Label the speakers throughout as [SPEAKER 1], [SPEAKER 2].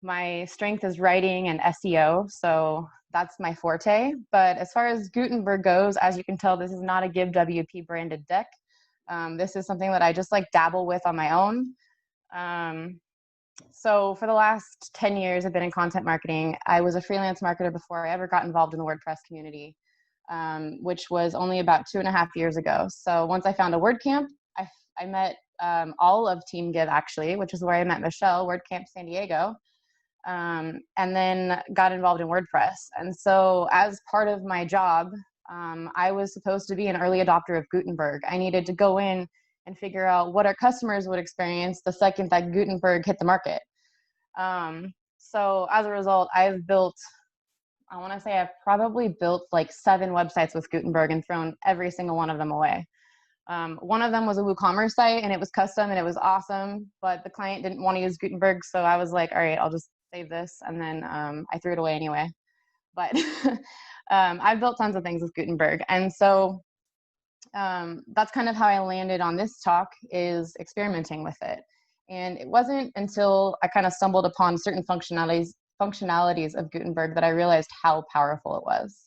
[SPEAKER 1] My strength is writing and SEO, so that's my forte. But as far as Gutenberg goes, as you can tell, this is not a GiveWP branded deck. This is something that I just like dabble with on my own. So for the last 10 years, I've been in content marketing. I was a freelance marketer before I ever got involved in the WordPress community, which was only about 2.5 years ago. So once I found a WordCamp, I met all of Team Give, actually, which is where I met Michelle, WordCamp San Diego, and then got involved in WordPress. And so as part of my job, I was supposed to be an early adopter of Gutenberg. I needed to go in and figure out what our customers would experience the second that Gutenberg hit the market. So as a result, I've built, I want to say I've probably built like 7 websites with Gutenberg and thrown every single one of them away. One of them was a WooCommerce site, and it was custom and it was awesome, but the client didn't want to use Gutenberg. So I was like, all right, I'll just save this. And then I threw it away anyway. But I've built tons of things with Gutenberg. And so that's kind of how I landed on this talk, is experimenting with it. And it wasn't until I kind of stumbled upon certain functionalities of Gutenberg that I realized how powerful it was.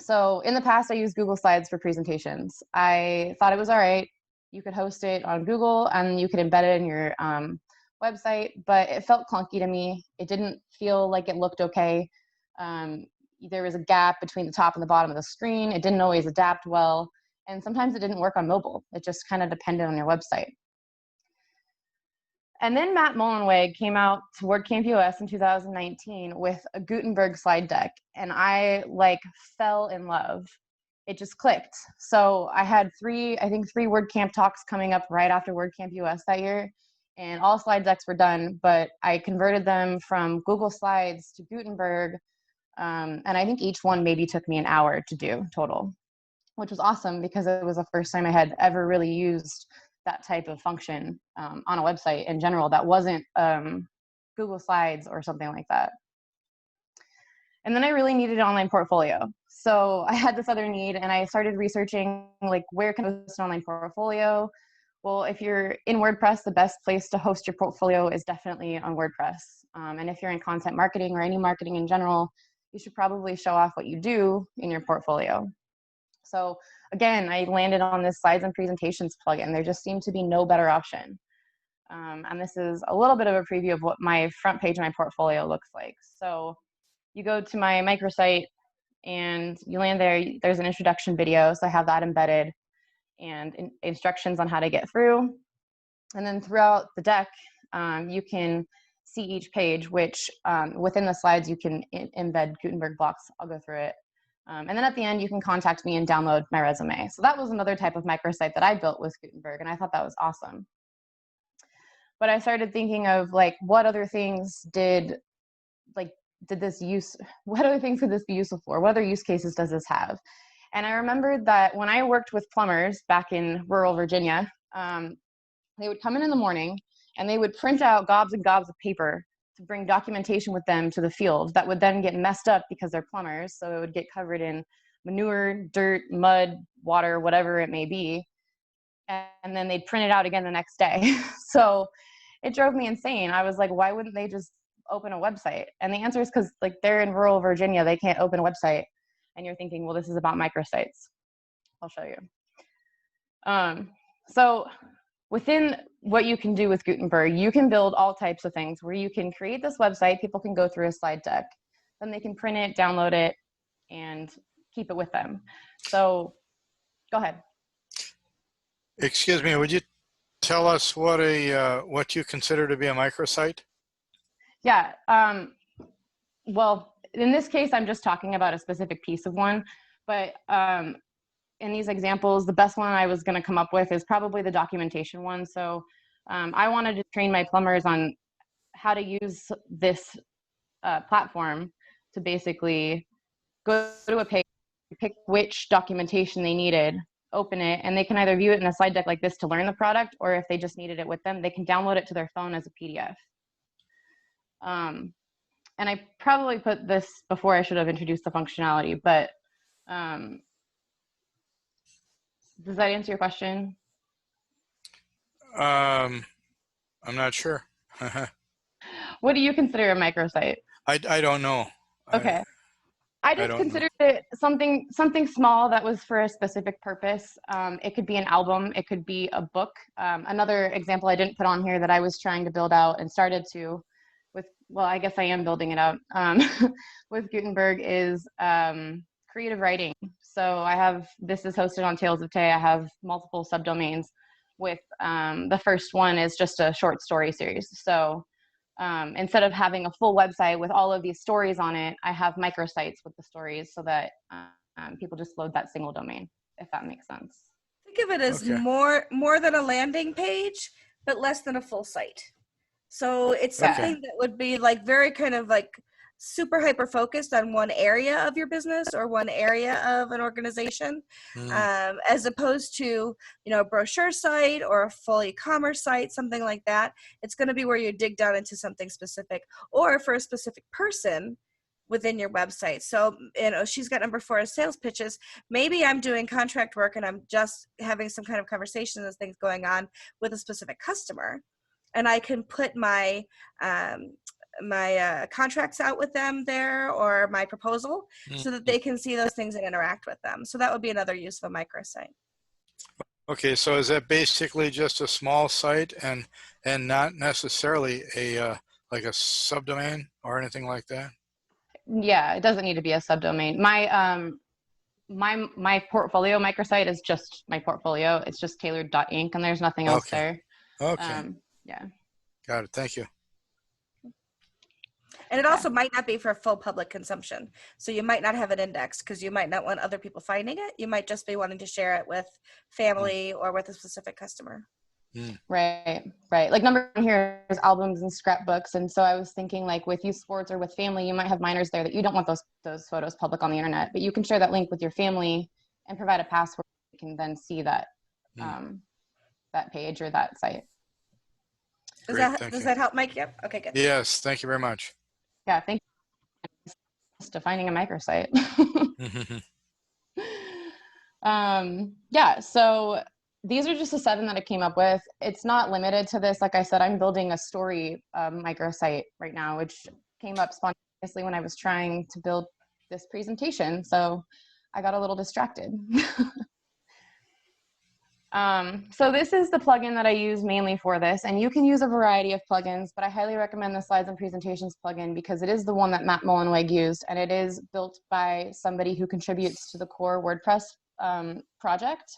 [SPEAKER 1] So in the past, I used Google Slides for presentations. I thought it was all right. You could host it on Google and you could embed it in your website, but it felt clunky to me. It didn't feel like it looked okay. There was a gap between the top and the bottom of the screen. It didn't always adapt well. And sometimes it didn't work on mobile. It just kind of depended on your website. And then Matt Mullenweg came out to WordCamp US in 2019 with a Gutenberg slide deck, and I like fell in love. It just clicked. So I had three WordCamp talks coming up right after WordCamp US that year, and all slide decks were done, but I converted them from Google Slides to Gutenberg, and I think each one maybe took me an hour to do total, which was awesome because it was the first time I had ever really used that type of function on a website in general that wasn't Google Slides or something like that. And then I really needed an online portfolio. So I had this other need, and I started researching, like, where can I host an online portfolio? Well, if you're in WordPress, the best place to host your portfolio is definitely on WordPress. And if you're in content marketing or any marketing in general, you should probably show off what you do in your portfolio. So again, I landed on this slides and presentations plugin. There just seemed to be no better option. And this is a little bit of a preview of what my front page of my portfolio looks like. So you go to my microsite and you land there. There's an introduction video, so I have that embedded, and instructions on how to get through. And then throughout the deck, you can see each page, which within the slides, you can embed Gutenberg blocks. I'll go through it. And then at the end, you can contact me and download my resume. So that was another type of microsite that I built with Gutenberg, and I thought that was awesome. But I started thinking of, like, what other things what other things could this be useful for? What other use cases does this have? And I remembered that when I worked with plumbers back in rural Virginia, they would come in the morning and they would print out gobs and gobs of paper to bring documentation with them to the field that would then get messed up because they're plumbers. So it would get covered in manure, dirt, mud, water, whatever it may be. And then they'd print it out again the next day. So it drove me insane. I was like, why wouldn't they just open a website? And the answer is because, like, they're in rural Virginia, they can't open a website. And you're thinking, well, this is about microsites. I'll show you. So within what you can do with Gutenberg, you can build all types of things where you can create this website. People can go through a slide deck. Then they can print it, download it, and keep it with them. So go ahead.
[SPEAKER 2] Excuse me, would you tell us what you consider to be a microsite?
[SPEAKER 1] Yeah. Well, in this case, I'm just talking about a specific piece of one. But in these examples, the best one I was going to come up with is probably the documentation one. So I wanted to train my plumbers on how to use this platform to basically go to a page, pick which documentation they needed, open it, and they can either view it in a slide deck like this to learn the product, or if they just needed it with them, they can download it to their phone as a PDF. And I probably put this before I should have introduced the functionality, but does that answer your question?
[SPEAKER 2] I'm not sure.
[SPEAKER 1] What do you consider a microsite?
[SPEAKER 2] I don't know.
[SPEAKER 1] Okay. I
[SPEAKER 2] I
[SPEAKER 1] just
[SPEAKER 2] don't know.
[SPEAKER 1] considered it something small that was for a specific purpose. It could be an album, it could be a book. Another example I didn't put on here that I was trying to build out and started to with, well, I guess I am building it out with Gutenberg is creative writing. So I have, this is hosted on Tales of Tay. I have multiple subdomains with the first one is just a short story series. So instead of having a full website with all of these stories on it, I have microsites with the stories so that people just load that single domain, if that makes sense.
[SPEAKER 3] Think of it as
[SPEAKER 2] Okay.
[SPEAKER 3] more than a landing page, but less than a full site. So it's something that would be like very kind of like super hyper focused on one area of your business or one area of an organization, as opposed to, you know, a brochure site or a full e-commerce site, something like that. It's going to be where you dig down into something specific or for a specific person within your website. So, you know, she's got number 4 as sales pitches. Maybe I'm doing contract work and I'm just having some kind of conversations and things going on with a specific customer. And I can put my contracts out with them there or my proposal so that they can see those things and interact with them. So that would be another use of a microsite.
[SPEAKER 2] Okay, so is that basically just a small site and not necessarily a like a subdomain or anything like that?
[SPEAKER 1] Yeah, it doesn't need to be a subdomain. My portfolio microsite is just my portfolio. It's just tailored.inc and there's nothing else there.
[SPEAKER 2] Okay.
[SPEAKER 1] Yeah.
[SPEAKER 2] Got it. Thank you.
[SPEAKER 3] And it also might not be for full public consumption. So you might not have it indexed because you might not want other people finding it. You might just be wanting to share it with family or with a specific customer.
[SPEAKER 1] Right. Like number 1 here is albums and scrapbooks. And so I was thinking like with youth sports or with family, you might have minors there that you don't want those photos public on the internet, but you can share that link with your family and provide a password. You can then see that, that page or that site.
[SPEAKER 3] Does that help, Mike? Yep. Okay, good.
[SPEAKER 2] Yes. Thank you very much.
[SPEAKER 1] Yeah. Thank you for defining a microsite. Yeah. So these are just the 7 that I came up with. It's not limited to this. Like I said, I'm building a story microsite right now, which came up spontaneously when I was trying to build this presentation. So I got a little distracted. So this is the plugin that I use mainly for this, and you can use a variety of plugins, but I highly recommend the Slides and Presentations plugin because it is the one that Matt Mullenweg used, and it is built by somebody who contributes to the core WordPress project.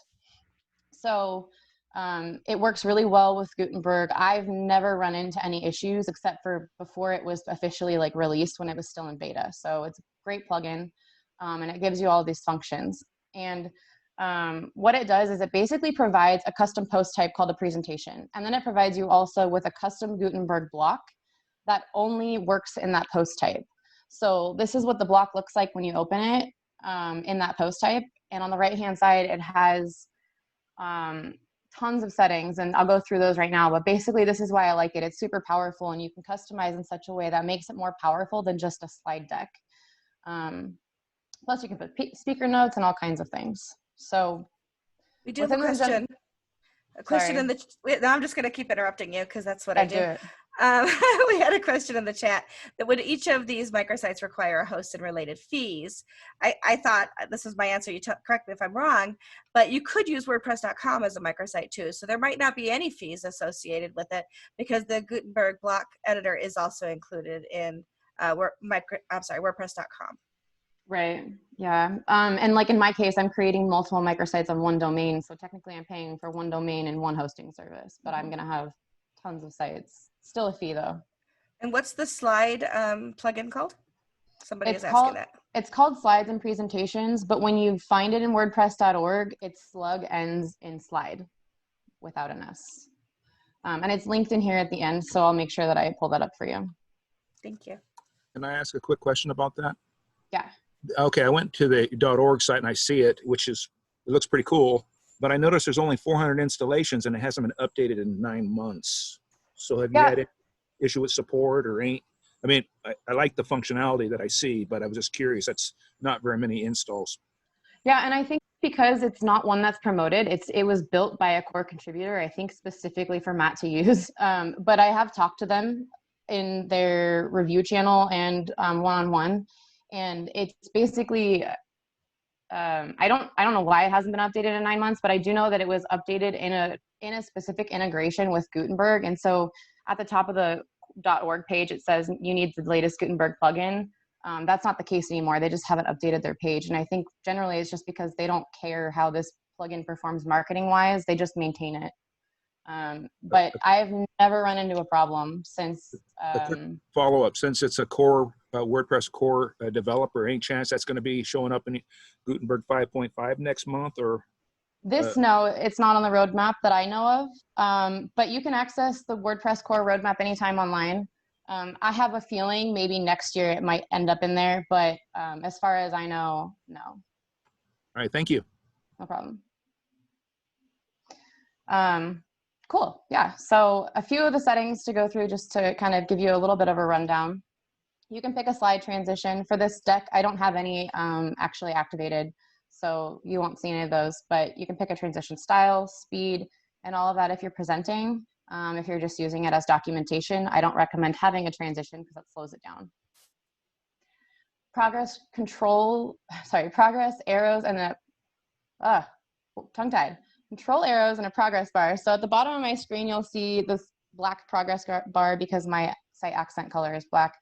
[SPEAKER 1] So it works really well with Gutenberg. I've never run into any issues except for before it was officially like released when it was still in beta. So it's a great plugin, and it gives you all these functions. And what it does is it basically provides a custom post type called a presentation. And then it provides you also with a custom Gutenberg block that only works in that post type. So this is what the block looks like when you open it in that post type. And on the right-hand side, it has tons of settings, and I'll go through those right now. But basically, this is why I like it. It's super powerful, and you can customize in such a way that makes it more powerful than just a slide deck. Plus, you can put speaker notes and all kinds of things. So
[SPEAKER 3] we do have a question. A question in the. No, I'm just going to keep interrupting you because that's what I do. We had a question in the chat that would each of these microsites require a host and related fees? I thought this is my answer. You correct me if I'm wrong, but you could use WordPress.com as a microsite too. So there might not be any fees associated with it because the Gutenberg block editor is also included in WordPress.com.
[SPEAKER 1] Right. Yeah. And like in my case, I'm creating multiple microsites on one domain. So technically I'm paying for one domain and one hosting service, but I'm going to have tons of sites. Still a fee though.
[SPEAKER 3] And what's the slide plugin called? Somebody is asking that.
[SPEAKER 1] It's called Slides and Presentations, but when you find it in WordPress.org, its slug ends in slide without an S. And it's linked in here at the end, so I'll make sure that I pull that up for you.
[SPEAKER 3] Thank you.
[SPEAKER 4] Can I ask a quick question about that?
[SPEAKER 1] Yeah.
[SPEAKER 4] Okay, I went to the .org site and I see it, it looks pretty cool, but I noticed there's only 400 installations and it hasn't been updated in 9 months. So have you had an issue with support or ain't? I mean, I like the functionality that I see, but I was just curious. That's not very many installs.
[SPEAKER 1] Yeah, and I think because it's not one that's promoted. It was built by a core contributor, I think specifically for Matt to use. But I have talked to them in their review channel and one-on-one, and it's basically I don't know why it hasn't been updated in 9 months, but I do know that it was updated in a specific integration with Gutenberg. And so at the top of the .org page, it says you need the latest Gutenberg plugin. That's not the case anymore. They just haven't updated their page. And I think generally it's just because they don't care how this plugin performs marketing wise. They just maintain it. But I've never run into a problem since.
[SPEAKER 4] A quick follow-up, since it's a core WordPress core developer, any chance that's going to be showing up in Gutenberg 5.5 next month? Or
[SPEAKER 1] no, it's not on the roadmap that I know of. But you can access the WordPress core roadmap anytime online. I have a feeling maybe next year it might end up in there, but as far as I know, no.
[SPEAKER 4] All right, thank you.
[SPEAKER 1] No problem. Cool, yeah. So a few of the settings to go through just to kind of give you a little bit of a rundown. You can pick a slide transition. For this deck, I don't have any actually activated, so you won't see any of those, but you can pick a transition style, speed, and all of that if you're presenting. If you're just using it as documentation, I don't recommend having a transition because that slows it down. Progress arrows, and tongue-tied. Control arrows and a progress bar. So at the bottom of my screen, you'll see this black progress bar because my site accent color is black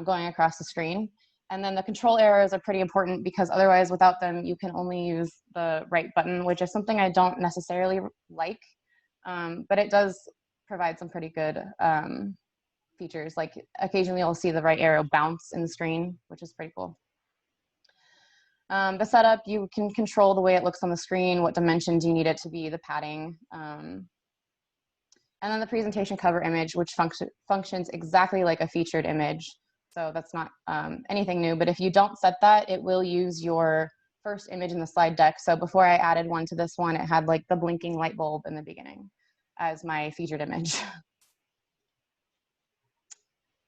[SPEAKER 1] going across the screen. And then the control arrows are pretty important because otherwise without them, you can only use the right button, which is something I don't necessarily like, but it does provide some pretty good features. Like occasionally you'll see the right arrow bounce in the screen, which is pretty cool. The setup, you can control the way it looks on the screen, what dimensions you need it to be, the padding. And then the presentation cover image, which functions exactly like a featured image. So that's not anything new, but if you don't set that, it will use your first image in the slide deck. So before I added one to this one, it had like the blinking light bulb in the beginning as my featured image.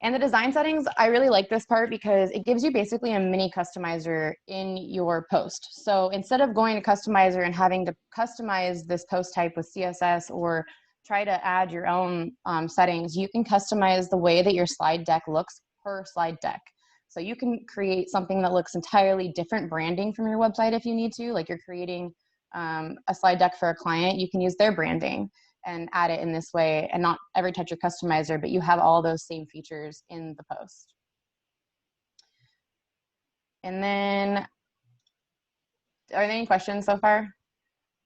[SPEAKER 1] And the design settings, I really like this part because it gives you basically a mini customizer in your post. So instead of going to customizer and having to customize this post type with CSS or try to add your own settings, you can customize the way that your slide deck looks per slide deck. So you can create something that looks entirely different branding from your website if you need to, like you're creating a slide deck for a client, you can use their branding and add it in this way and not every touch your customizer, but you have all those same features in the post. And then, are there any questions so far?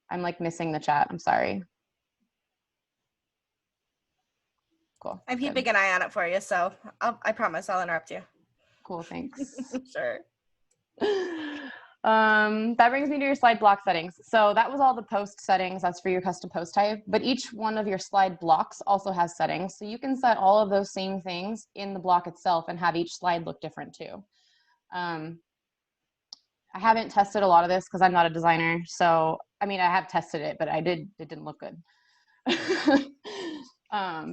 [SPEAKER 1] I'm like missing the chat, I'm sorry. Cool.
[SPEAKER 3] I'm keeping an eye on it for you, so I promise I'll interrupt you.
[SPEAKER 1] Cool, thanks.
[SPEAKER 3] Sure.
[SPEAKER 1] That brings me to your slide block settings. So that was all the post settings. That's for your custom post type, but each one of your slide blocks also has settings. So you can set all of those same things in the block itself and have each slide look different too. I haven't tested a lot of this because I'm not a designer. So, I mean, I have tested it, but it didn't look good.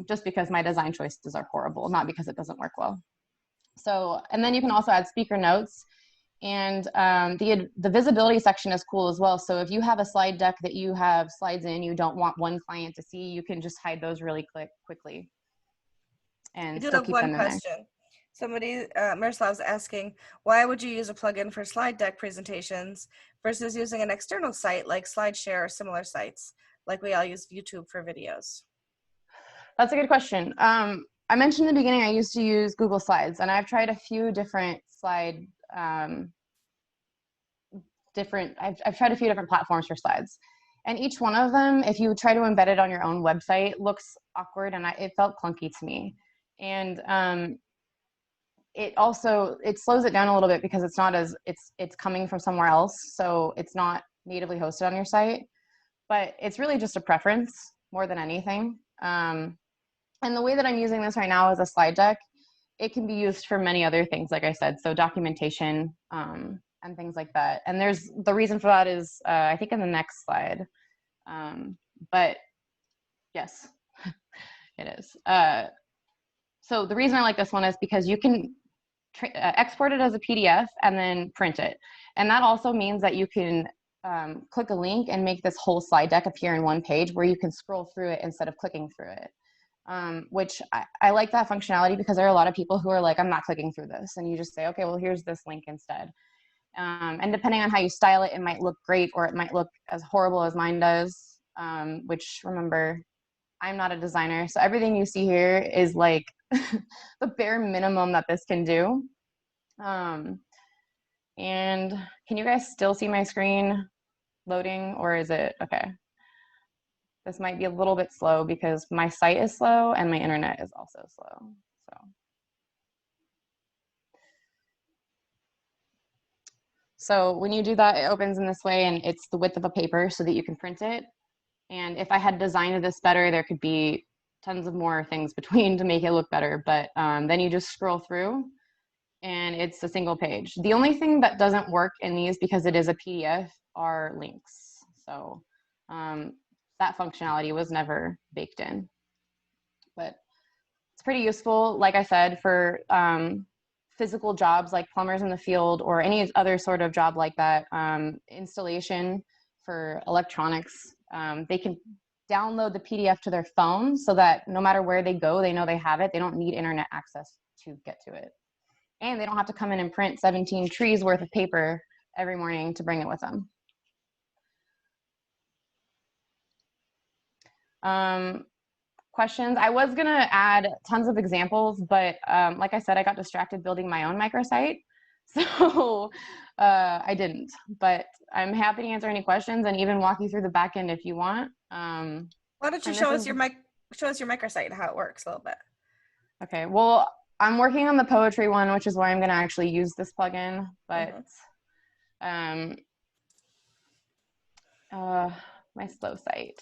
[SPEAKER 1] Just because my design choices are horrible, not because it doesn't work well. So, and then you can also add speaker notes. And the visibility section is cool as well. So if you have a slide deck that you have slides in, you don't want one client to see, you can just hide those really quickly. And
[SPEAKER 3] I do
[SPEAKER 1] still
[SPEAKER 3] have
[SPEAKER 1] keep
[SPEAKER 3] one
[SPEAKER 1] them in there.
[SPEAKER 3] question. Somebody, Miroslav's asking, why would you use a plugin for slide deck presentations versus using an external site like SlideShare or similar sites, like we all use YouTube for videos? That's
[SPEAKER 1] a good question. I mentioned in the beginning I used to use Google Slides, and I've tried a few different slide I've tried a few different platforms for slides, and each one of them, if you try to embed it on your own website, looks awkward, and it felt clunky to me. And it slows it down a little bit because it's not as it's coming from somewhere else, so it's not natively hosted on your site. But it's really just a preference more than anything. And the way that I'm using this right now is a slide deck. It can be used for many other things, like I said, so documentation and things like that. And the reason for that is, I think in the next slide, but yes, it is. So the reason I like this one is because you can export it as a PDF and then print it. And that also means that you can click a link and make this whole slide deck appear in one page where you can scroll through it instead of clicking through it. Which I like that functionality because there are a lot of people who are like, I'm not clicking through this. And you just say, okay, well, here's this link instead. And depending on how you style it, it might look great or it might look as horrible as mine does, which remember, I'm not a designer. So everything you see here is like the bare minimum that this can do. And can you guys still see my screen loading, or is it okay? This might be a little bit slow because my site is slow and my internet is also slow. So when you do that, it opens in this way and it's the width of a paper so that you can print it. And if I had designed this better, there could be tons of more things between to make it look better. But then you just scroll through and it's a single page. The only thing that doesn't work in these because it is a PDF are links. So that functionality was never baked in. But it's pretty useful, like I said, for physical jobs like plumbers in the field or any other sort of job like that, installation for electronics. They can download the PDF to their phone so that no matter where they go, they know they have it. They don't need internet access to get to it. And they don't have to come in and print 17 trees worth of paper every morning to bring it with them. Questions? I was gonna add tons of examples, but like I said, I got distracted building my own microsite. So I didn't, but I'm happy to answer any questions and even walk you through the back end if you want.
[SPEAKER 3] Why don't you show us your microsite and how it works a little bit?
[SPEAKER 1] Okay, well, I'm working on the poetry one, which is why I'm gonna actually use this plugin, but my slow site.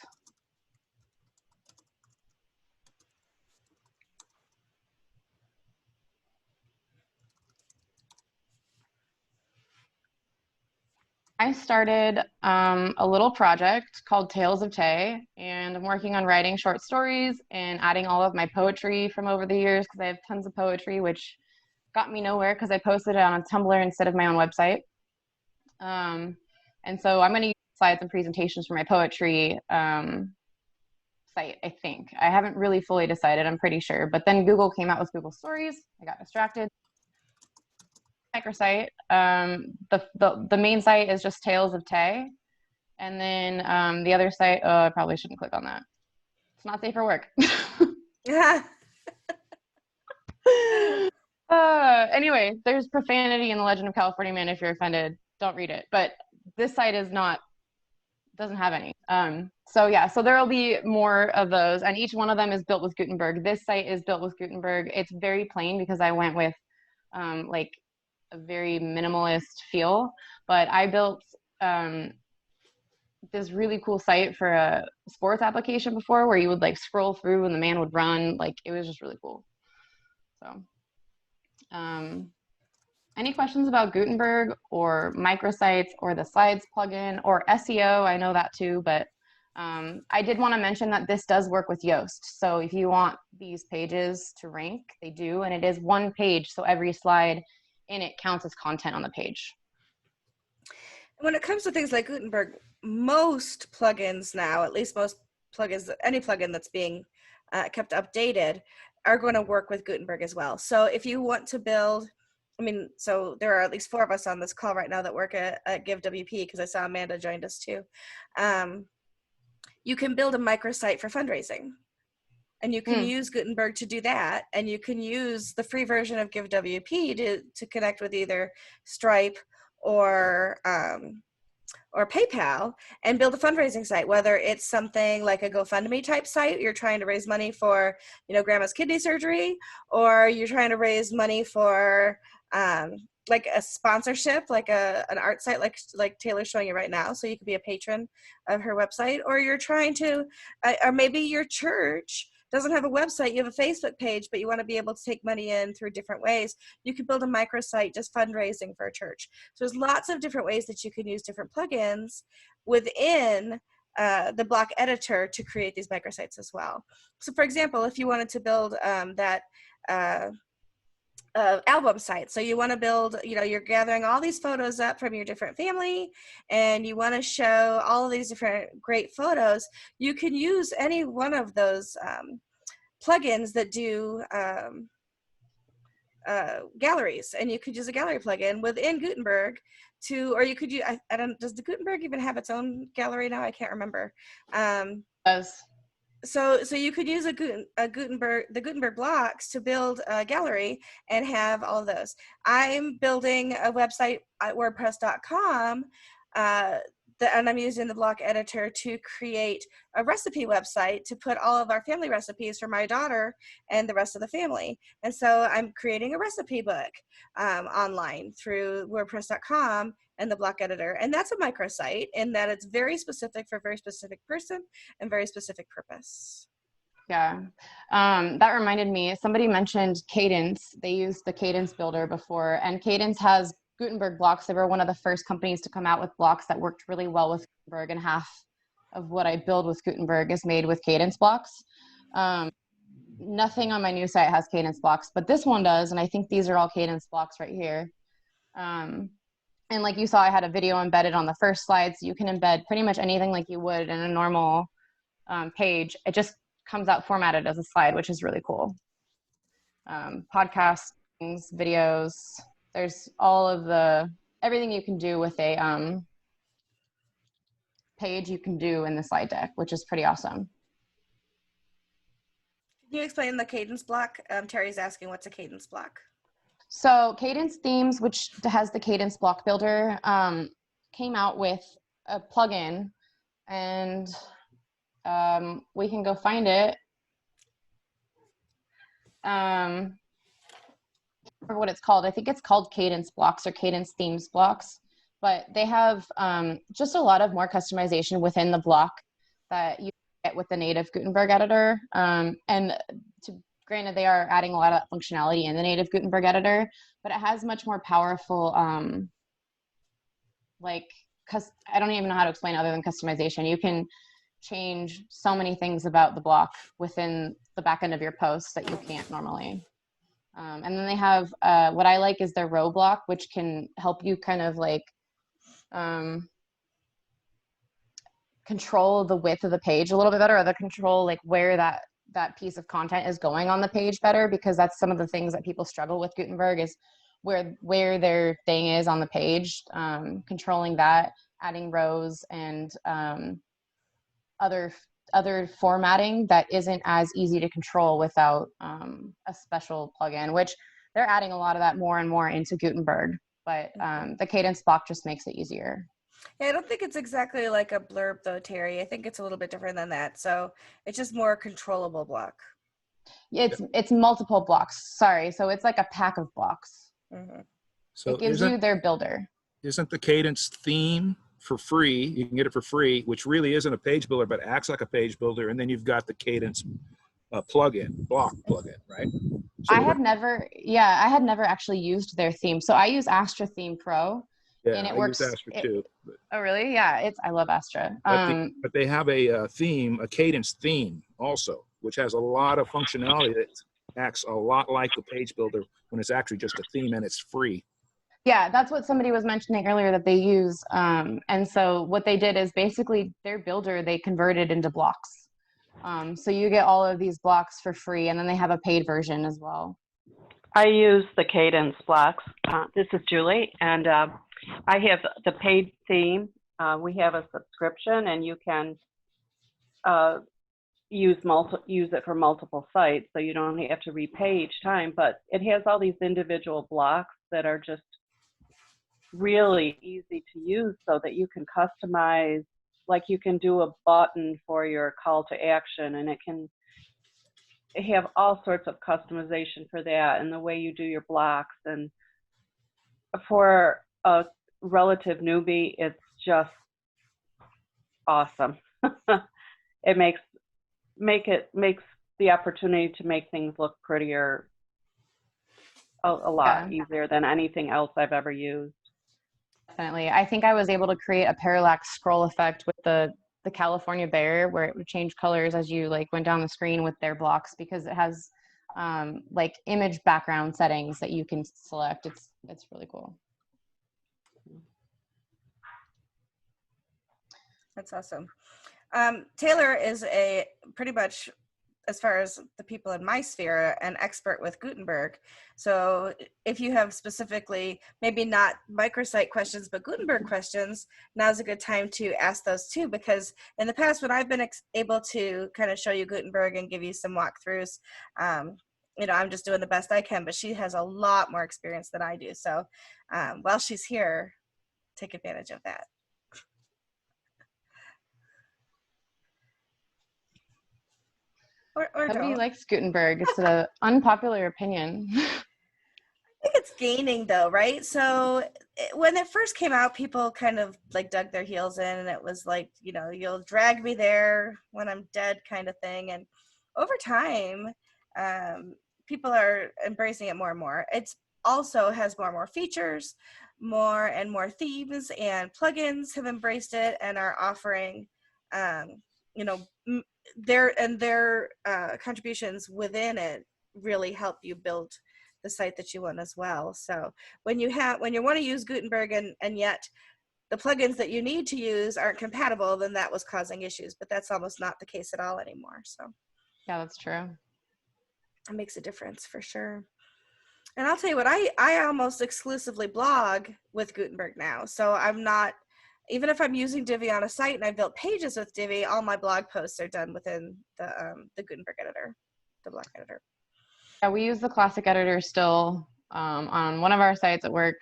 [SPEAKER 1] I started a little project called Tales of Tay, and I'm working on writing short stories and adding all of my poetry from over the years because I have tons of poetry, which got me nowhere because I posted it on a Tumblr instead of my own website. And so I'm going to use slides and presentations for my poetry site, I think. I haven't really fully decided, I'm pretty sure. But then Google came out with Google Stories. I got distracted. Microsite. The main site is just Tales of Tay. And then the other site, I probably shouldn't click on that. It's not safe for work.
[SPEAKER 3] Yeah.
[SPEAKER 1] Anyway, there's profanity in The Legend of California Man. If you're offended, don't read it. But this site is not, doesn't have any. So yeah, so there will be more of those, and each one of them is built with Gutenberg. This site is built with Gutenberg. It's very plain because I went with like a very minimalist feel, but I built this really cool site for a sports application before where you would like scroll through and the man would run. Like it was just really cool. So any questions about Gutenberg or microsites or the slides plugin or SEO? I know that too, but I did want to mention that this does work with Yoast. So if you want these pages to rank, they do, and it is one page. So every slide in it counts as content on the page.
[SPEAKER 3] When it comes to things like Gutenberg, most plugins now, at least most plugins, any plugin that's being kept updated, are going to work with Gutenberg as well. So if you want to build, I mean, so there are at least 4 of us on this call right now that work at GiveWP, because I saw Amanda joined us too. You can build a microsite for fundraising. And you can use Gutenberg to do that. And you can use the free version of GiveWP to connect with either Stripe or PayPal and build a fundraising site, whether it's something like a GoFundMe type site, you're trying to raise money for, you know, grandma's kidney surgery, or you're trying to raise money for like a sponsorship, like an art site like Taylor's showing you right now, so you could be a patron of her website, or you're trying to, or maybe your church doesn't have a website, you have a Facebook page, but you want to be able to take money in through different ways. You could build a microsite just fundraising for a church. So there's lots of different ways that you can use different plugins within the block editor to create these microsites as well. So for example, if you wanted to build that album site. So you want to build, you're gathering all these photos up from your different family, and you want to show all of these different great photos. You can use any one of those plugins that do galleries, and you could use a gallery plugin within Gutenberg or you could use, I don't, does the Gutenberg even have its own gallery now? I can't remember. So you could use the Gutenberg blocks to build a gallery and have all of those. I'm building a website at WordPress.com, and I'm using the block editor to create a recipe website to put all of our family recipes for my daughter and the rest of the family. And so I'm creating a recipe book online through WordPress.com and the block editor. And that's a microsite in that it's very specific for a very specific person and very specific purpose.
[SPEAKER 1] Yeah, that reminded me, somebody mentioned Cadence. They used the Cadence builder before, and Cadence has Gutenberg blocks. They were one of the first companies to come out with blocks that worked really well with Gutenberg, and half of what I build with Gutenberg is made with Cadence blocks. Nothing on my new site has Cadence blocks, but this one does, and I think these are all Cadence blocks right here. And like you saw, I had a video embedded on the first slide, so you can embed pretty much anything like you would in a normal page. It just comes out formatted as a slide, which is really cool. Podcasts, videos, there's all of everything you can do with a page you can do in the slide deck, which is pretty awesome.
[SPEAKER 3] Can you explain the Cadence block? Terry's asking, what's a Cadence block?
[SPEAKER 1] So Cadence Themes, which has the Cadence block builder, came out with a plugin, and we can go find it. Or what it's called. I think it's called Cadence blocks or Cadence Themes blocks, but they have just a lot of more customization within the block that you get with the native Gutenberg editor. Granted, they are adding a lot of functionality in the native Gutenberg editor, but it has much more powerful, I don't even know how to explain other than customization. You can change so many things about the block within the back end of your posts that you can't normally. And then they have, what I like is their row block, which can help you kind of control the width of the page a little bit better, or control where that piece of content is going on the page better, because that's some of the things that people struggle with Gutenberg is where their thing is on the page, controlling that, adding rows and other formatting that isn't as easy to control without a special plugin, which they're adding a lot of that more and more into Gutenberg, but the Cadence block just makes it easier.
[SPEAKER 3] Yeah, I don't think it's exactly like a blurb though, Terry. I think it's a little bit different than that. So it's just more controllable block.
[SPEAKER 1] It's multiple blocks. Sorry. So it's like a pack of blocks.
[SPEAKER 3] Mm-hmm.
[SPEAKER 4] So
[SPEAKER 1] it gives you their builder. Isn't
[SPEAKER 4] the Cadence theme for free? You can get it for free, which really isn't a page builder, but acts like a page builder. And then you've got the Cadence block plugin, right? So
[SPEAKER 1] I had never actually used their theme. So I use Astra Theme Pro.
[SPEAKER 4] Yeah,
[SPEAKER 1] and it
[SPEAKER 4] I
[SPEAKER 1] works.
[SPEAKER 4] use Astra too. But,
[SPEAKER 1] oh, really? Yeah, I love Astra.
[SPEAKER 4] But they have a Cadence theme also, which has a lot of functionality that acts a lot like the page builder when it's actually just a theme and it's free.
[SPEAKER 1] Yeah, that's what somebody was mentioning earlier that they use. And so what they did is basically their builder, they converted into blocks. So you get all of these blocks for free, and then they have a paid version as well.
[SPEAKER 5] I use the Cadence blocks. This is Julie, and I have the paid theme. We have a subscription, and you can use it for multiple sites, so you don't have to repay each time. But it has all these individual blocks that are just really easy to use, so that you can customize. Like you can do a button for your call to action, and it can have all sorts of customization for that, and the way you do your blocks. And for a relative newbie, it's just awesome. It makes the opportunity to make things look prettier a lot easier than anything else I've ever used.
[SPEAKER 1] Definitely. I think I was able to create a parallax scroll effect with the California bear, where it would change colors as you went down the screen with their blocks, because it has like image background settings that you can select. It's really cool.
[SPEAKER 3] That's awesome. Taylor is a pretty much, as far as the people in my sphere, an expert with Gutenberg. So if you have specifically, maybe not microsite questions, but Gutenberg questions, now's a good time to ask those too, because in the past, when I've been able to kind of show you Gutenberg and give you some walkthroughs, you know, I'm just doing the best I can, but she has a lot more experience than I do. So while she's here, take advantage of that. Or
[SPEAKER 1] Nobody
[SPEAKER 3] don't.
[SPEAKER 1] likes Gutenberg. It's an unpopular opinion.
[SPEAKER 3] I think it's gaining though, right? So when it first came out, people kind of like dug their heels in, and it was like, you know, you'll drag me there when I'm dead kind of thing. And over time, people are embracing it more and more. It's also has more and more features, more and more themes, and plugins have embraced it and are offering, you know, their contributions within it really help you build the site that you want as well. So when you want to use Gutenberg and yet the plugins that you need to use aren't compatible, then that was causing issues, but that's almost not the case at all anymore. So
[SPEAKER 1] Yeah, that's true.
[SPEAKER 3] it makes a difference for sure. And I'll tell you what, I almost exclusively blog with Gutenberg now. So I'm not, even if I'm using Divi on a site and I built pages with Divi, all my blog posts are done within the Gutenberg editor, the block editor.
[SPEAKER 1] Yeah, we use the classic editor still on one of our sites at work,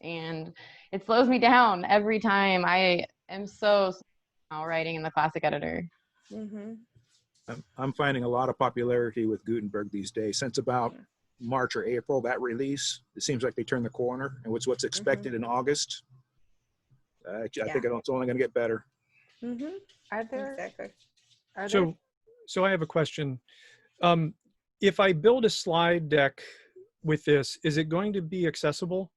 [SPEAKER 1] and it slows me down every time. I am so slow writing in the classic editor.
[SPEAKER 3] Mm-hmm.
[SPEAKER 4] I'm finding a lot of popularity with Gutenberg these days. Since about March or April, that release, it seems like they turned the corner, and what's expected in August. I think it's only going to get better.
[SPEAKER 3] Mm-hmm.
[SPEAKER 5] Are there?
[SPEAKER 3] Exactly.
[SPEAKER 5] Are there?
[SPEAKER 6] So I have a question. If I build a slide deck with this, is it going to be accessible?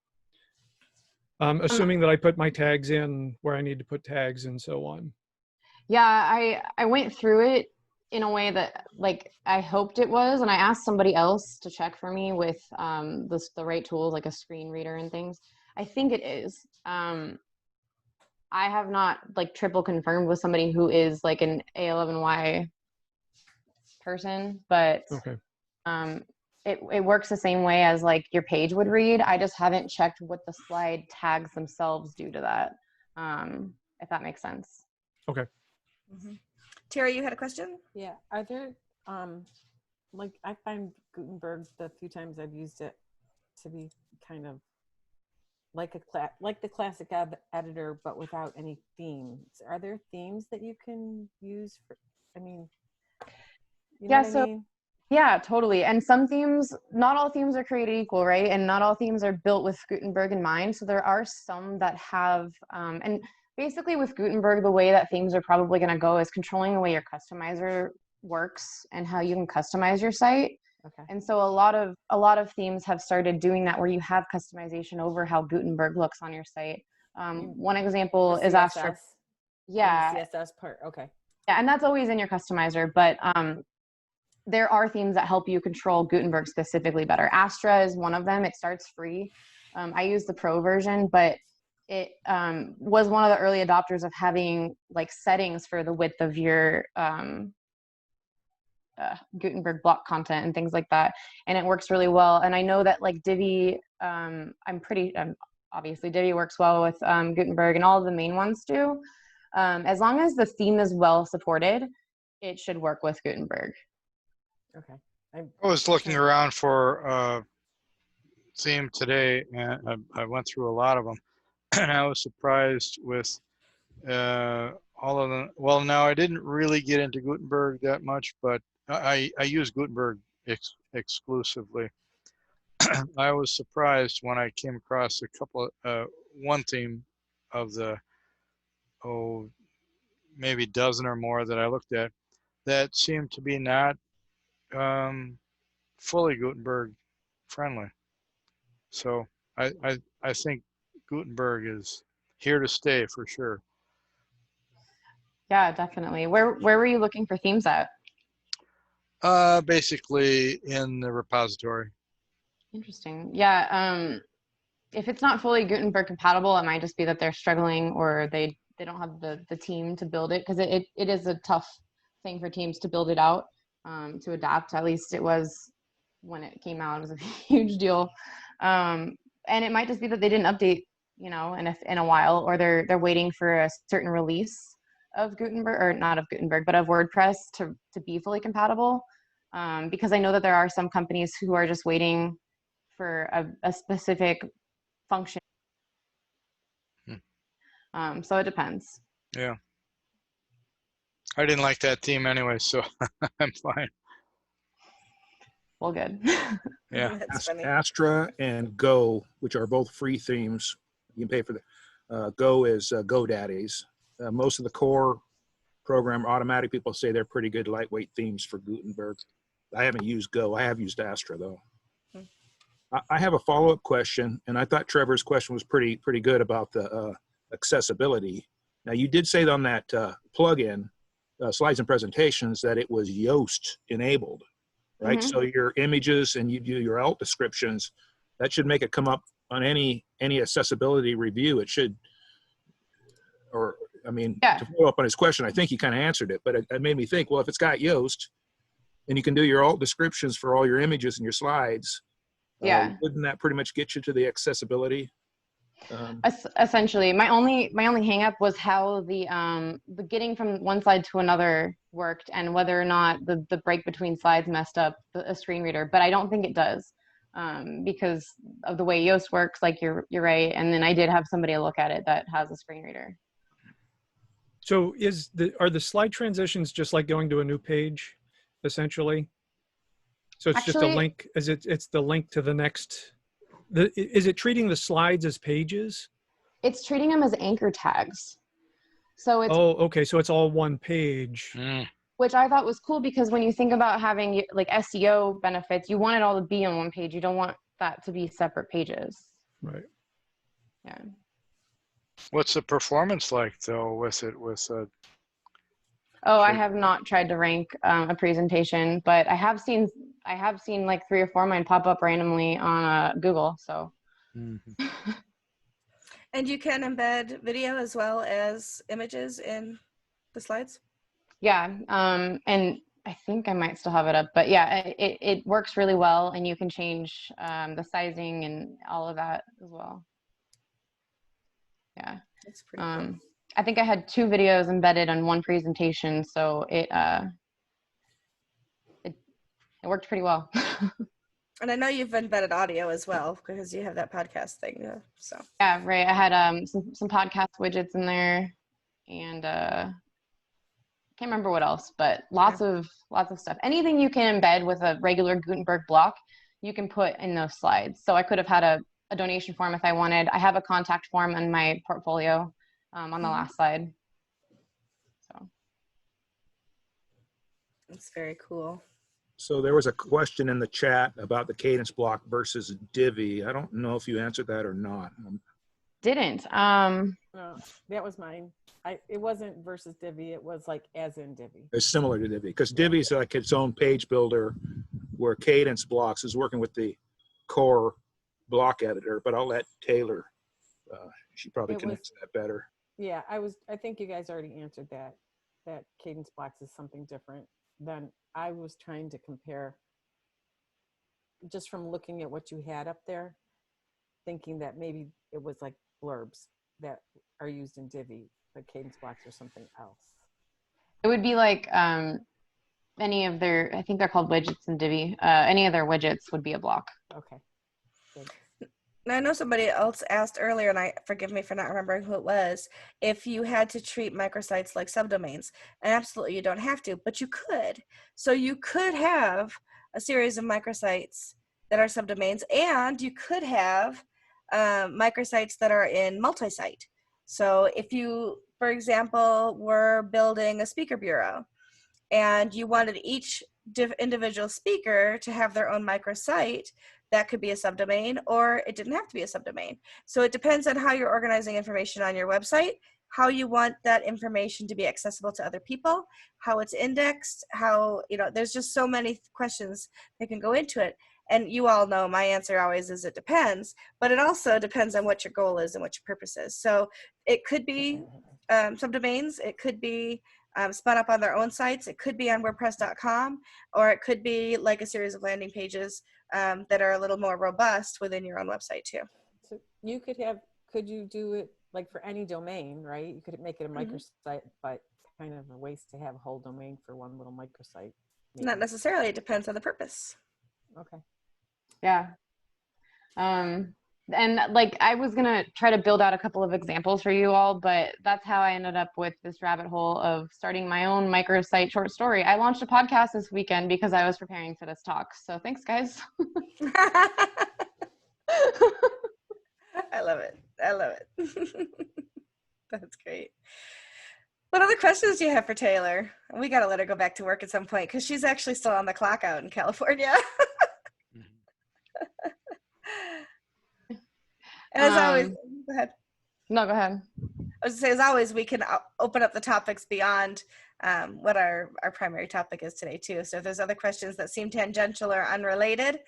[SPEAKER 6] Assuming that I put my tags in where I need to put tags and so on.
[SPEAKER 1] Yeah, I went through it in a way that like I hoped it was, and I asked somebody else to check for me with the right tools like a screen reader and things. I think it is. I have not like triple confirmed with somebody who is like an A11Y person, but
[SPEAKER 6] Okay.
[SPEAKER 1] It works the same way as like your page would read. I just haven't checked what the slide tags themselves do to that, if that makes sense.
[SPEAKER 6] Okay.
[SPEAKER 3] Mm-hmm. Terry, you had a question?
[SPEAKER 5] Yeah. Are there, like I find Gutenberg, the few times I've used it, to be kind of like the classic editor, but without any themes. Are there themes that you can use for, I mean, you know what I mean?
[SPEAKER 1] Yeah, totally. And some themes, not all themes are created equal, right? And not all themes are built with Gutenberg in mind. So there are some that have, and basically with Gutenberg, the way that themes are probably going to go is controlling the way your customizer works and how you can customize your site.
[SPEAKER 5] Okay.
[SPEAKER 1] And so a lot of themes have started doing that, where you have customization over how Gutenberg looks on your site. One example is Astra. Yeah.
[SPEAKER 5] The CSS part. Okay.
[SPEAKER 1] Yeah, and that's always in your customizer, but there are themes that help you control Gutenberg specifically better. Astra is one of them. It starts free. I use the pro version, but it was one of the early adopters of having like settings for the width of your Gutenberg block content and things like that. And it works really well. And I know that like Divi, obviously Divi works well with Gutenberg, and all of the main ones do. As long as the theme is well supported, it should work with Gutenberg.
[SPEAKER 5] Okay.
[SPEAKER 2] I was looking around for a theme today, and I went through a lot of them, and I was surprised with all of them. Well, now I didn't really get into Gutenberg that much, but I use Gutenberg exclusively. I was surprised when I came across one theme of the maybe dozen or more that I looked at that seemed to be not fully Gutenberg friendly. So I think Gutenberg is here to stay for sure.
[SPEAKER 1] Yeah, definitely. Where were you looking for themes at?
[SPEAKER 2] Basically in the repository.
[SPEAKER 1] Interesting. Yeah. If it's not fully Gutenberg compatible, it might just be that they're struggling or they don't have the team to build it, because it is a tough thing for teams to build it out, to adapt. At least it was when it came out. It was a huge deal. And it might just be that they didn't update, in a while, or they're waiting for a certain release of Gutenberg, or not of Gutenberg, but of WordPress to be fully compatible. Because I know that there are some companies who are just waiting for a specific function. So it depends.
[SPEAKER 2] Yeah. I didn't like that theme anyway, so I'm fine.
[SPEAKER 1] Well, good.
[SPEAKER 2] Yeah.
[SPEAKER 3] That's funny.
[SPEAKER 4] Astra and Go, which are both free themes. You can pay for the Go is GoDaddy's. Most of the core program automatic people say they're pretty good lightweight themes for Gutenberg. I haven't used Go. I have used Astra though. I have a follow-up question, and I thought Trevor's question was pretty good about the accessibility. Now, you did say on that plugin, Slides and Presentations, that it was Yoast enabled, right?
[SPEAKER 1] Mm-hmm.
[SPEAKER 4] So your images and you do your alt descriptions, that should make it come up on any accessibility review. It should, or I mean,
[SPEAKER 1] Yeah.
[SPEAKER 4] To follow up on his question, I think he kind of answered it, but it made me think, well, if it's got Yoast and you can do your alt descriptions for all your images and your slides,
[SPEAKER 1] Yeah.
[SPEAKER 4] wouldn't that pretty much get you to the accessibility?
[SPEAKER 1] Essentially, my only hang up was how the getting from one slide to another worked, and whether or not the break between slides messed up a screen reader. But I don't think it does, because of the way Yoast works. Like you're right. And then I did have somebody look at it that has a screen reader.
[SPEAKER 6] So are the slide transitions just like going to a new page, essentially? So it's just a link. It's the link to the next. Is it treating the slides as pages?
[SPEAKER 1] It's treating them as anchor tags. So it's
[SPEAKER 6] okay. So it's all one page.
[SPEAKER 1] Which I thought was cool, because when you think about having like SEO benefits, you want it all to be on one page. You don't want that to be separate pages.
[SPEAKER 6] Right.
[SPEAKER 1] Yeah.
[SPEAKER 2] What's the performance like though with it?
[SPEAKER 1] I have not tried to rank a presentation, but I have seen like 3 or 4 of mine pop up randomly on Google. So.
[SPEAKER 2] Mm-hmm.
[SPEAKER 3] And you can embed video as well as images in the slides?
[SPEAKER 1] Yeah. And I think I might still have it up, but yeah, it works really well, and you can change the sizing and all of that as well. Yeah.
[SPEAKER 3] That's pretty cool.
[SPEAKER 1] I think I had 2 videos embedded on one presentation, so it worked pretty well.
[SPEAKER 3] And I know you've embedded audio as well, because you have that podcast thing. So
[SPEAKER 1] yeah, right. I had some podcast widgets in there, and can't remember what else, but lots of stuff. Anything you can embed with a regular Gutenberg block, you can put in those slides. So I could have had a donation form if I wanted. I have a contact form in my portfolio on the last slide. So
[SPEAKER 3] it's very cool.
[SPEAKER 4] So there was a question in the chat about the cadence block versus Divi. I don't know if you answered that or not.
[SPEAKER 1] Didn't.
[SPEAKER 7] No, that was mine. It wasn't versus Divi. It was like as in Divi.
[SPEAKER 4] It's similar to Divi, because Divi is like its own page builder, where Cadence Blocks is working with the core block editor. But I'll let Taylor. She probably can answer that better.
[SPEAKER 7] Yeah, I think you guys already answered that. That Cadence Blocks is something different than I was trying to compare. Just from looking at what you had up there, thinking that maybe it was like blurbs that are used in Divi, but Cadence Blocks or something else.
[SPEAKER 1] It would be like any of their, I think they're called widgets in Divi. Any of their widgets would be a block.
[SPEAKER 7] Okay. Good.
[SPEAKER 3] Now, I know somebody else asked earlier, and forgive me for not remembering who it was, if you had to treat microsites like subdomains. And absolutely you don't have to, but you could. So you could have a series of microsites that are subdomains, and you could have microsites that are in multi-site. So if you, for example, were building a speaker bureau, and you wanted each individual speaker to have their own microsite, that could be a subdomain, or it didn't have to be a subdomain. So it depends on how you're organizing information on your website. how you want that information to be accessible to other people, how it's indexed, how, there's just so many questions that can go into it. And you all know my answer always is it depends, but it also depends on what your goal is and what your purpose is. So it could be subdomains, it could be spun up on their own sites, it could be on WordPress.com, or it could be like a series of landing pages that are a little more robust within your own website too.
[SPEAKER 7] So you could you do it like for any domain, right? You could make it a microsite, but kind of a waste to have a whole domain for one little microsite. Maybe.
[SPEAKER 3] Not necessarily, it depends on the purpose.
[SPEAKER 7] Okay.
[SPEAKER 1] Yeah. And like I was gonna try to build out a couple of examples for you all, but that's how I ended up with this rabbit hole of starting my own microsite short story. I launched a podcast this weekend because I was preparing for this talk. So thanks, guys.
[SPEAKER 3] I love it. I love it. That's great. What other questions do you have for Taylor? We got to let her go back to work at some point because she's actually still on the clock out in California. And as always, go ahead.
[SPEAKER 1] No, go ahead.
[SPEAKER 3] I was going to say, as always, we can open up the topics beyond what our primary topic is today, too. So if there's other questions that seem tangential or unrelated,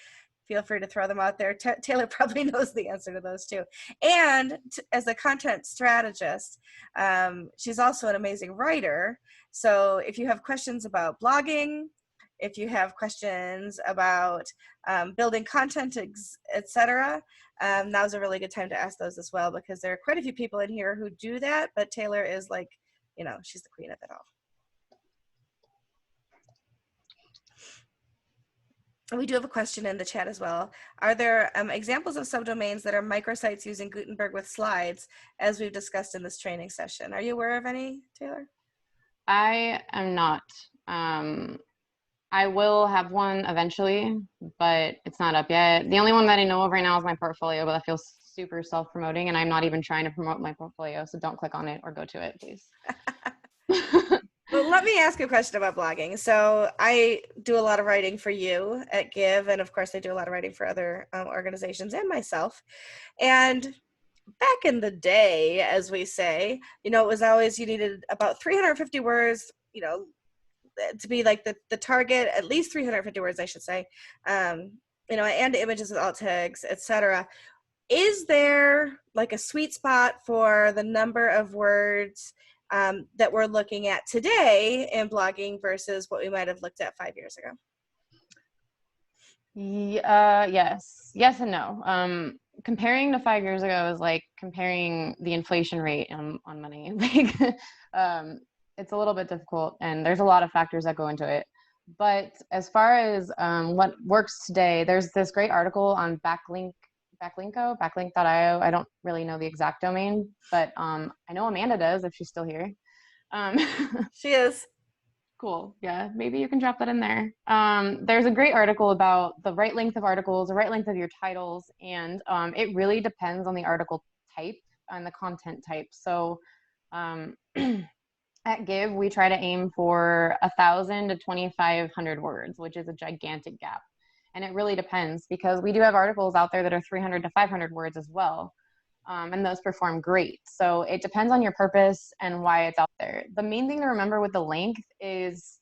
[SPEAKER 3] feel free to throw them out there. Taylor probably knows the answer to those, too. And as a content strategist, she's also an amazing writer. So if you have questions about blogging, if you have questions about building content, etc., now's a really good time to ask those as well, because there are quite a few people in here who do that, but Taylor is like, she's the queen of it all. We do have a question in the chat as well. Are there examples of subdomains that are microsites using Gutenberg with slides, as we've discussed in this training session? Are you aware of any, Taylor?
[SPEAKER 1] I am not. I will have one eventually, but it's not up yet. The only one that I know of right now is my portfolio, but that feels super self-promoting, and I'm not even trying to promote my portfolio, so don't click on it or go to it, please.
[SPEAKER 3] Well, let me ask you a question about blogging. So I do a lot of writing for you at Give, and of course I do a lot of writing for other organizations and myself. And back in the day, as we say, it was always you needed about 350 words, to be like the target, at least 350 words, I should say, and images with alt tags, etc. Is there like a sweet spot for the number of words that we're looking at today in blogging versus what we might have looked at 5 years ago?
[SPEAKER 1] Yes and no. Comparing to 5 years ago is like comparing the inflation rate on money. It's a little bit difficult, and there's a lot of factors that go into it. But as far as what works today, there's this great article on backlinko.io. I don't really know the exact domain, but I know Amanda does if she's still here.
[SPEAKER 3] She is.
[SPEAKER 1] Cool. Yeah, maybe you can drop that in there. There's a great article about the right length of articles, the right length of your titles, and it really depends on the article type and the content type. So at Give, we try to aim for 1,000 to 2,500 words, which is a gigantic gap. And it really depends, because we do have articles out there that are 300 to 500 words as well. And those perform great. So it depends on your purpose and why it's out there. The main thing to remember with the length is,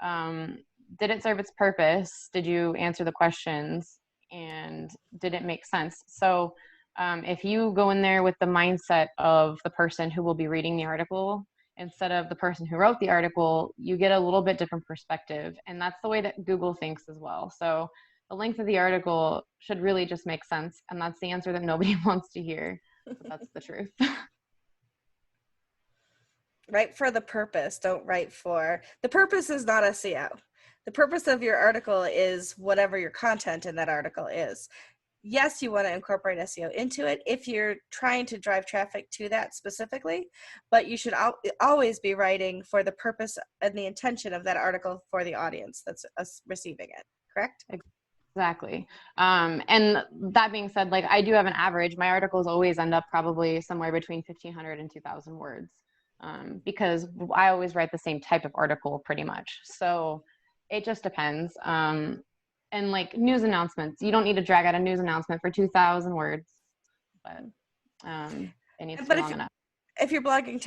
[SPEAKER 1] did it serve its purpose? Did you answer the questions? And did it make sense? So if you go in there with the mindset of the person who will be reading the article instead of the person who wrote the article, you get a little bit different perspective. And that's the way that Google thinks as well. So the length of the article should really just make sense. And that's the answer that nobody wants to hear. But that's the truth.
[SPEAKER 3] Write for the purpose. Don't write for, the purpose is not SEO. The purpose of your article is whatever your content in that article is. Yes, you want to incorporate SEO into it if you're trying to drive traffic to that specifically, but you should always be writing for the purpose and the intention of that article for the audience that's receiving it, correct?
[SPEAKER 1] Exactly. And that being said, like I do have an average. My articles always end up probably somewhere between 1,500 and 2,000 words because I always write the same type of article pretty much. So it just depends. And like news announcements, you don't need to drag out a news announcement for 2,000 words, but it needs to be long enough.
[SPEAKER 3] if you're blogging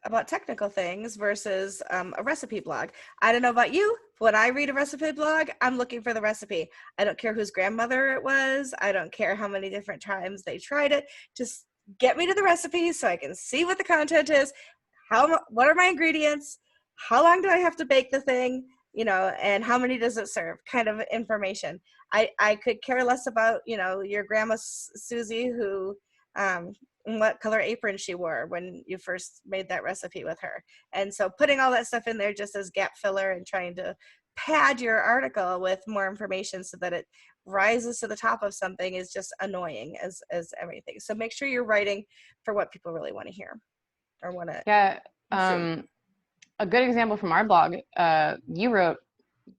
[SPEAKER 3] about technical things versus a recipe blog. I don't know about you. When I read a recipe blog, I'm looking for the recipe. I don't care whose grandmother it was. I don't care how many different times they tried it. Just get me to the recipe so I can see what the content is. What are my ingredients? How long do I have to bake the thing? You know, and how many does it serve? Kind of information. I could care less about, you know, your grandma Susie who what color apron she wore when you first made that recipe with her. And so putting all that stuff in there just as gap filler and trying to pad your article with more information so that it rises to the top of something is just annoying as everything. So make sure you're writing for what people really want to hear or want to see.
[SPEAKER 1] A good example from our blog you wrote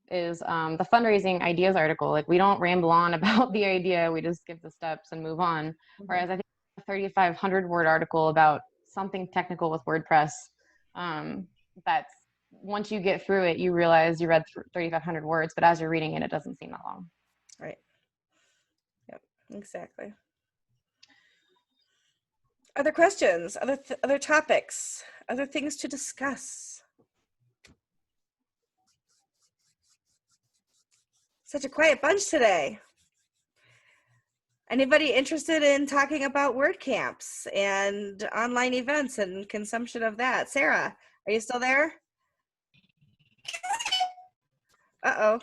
[SPEAKER 1] is the fundraising ideas article. Like, we don't ramble on about the idea, we just give the steps and move on. Whereas I think a 3,500 word article about something technical with WordPress, that's, once you get through it, you realize you read 3,500 words, but as you're reading it, it doesn't seem that long.
[SPEAKER 3] Right. Yep, exactly. Other questions, other topics, other things to discuss? Such a quiet bunch today. Anybody interested in talking about WordCamps and online events and consumption of that? Sarah, are you still there? Uh-oh.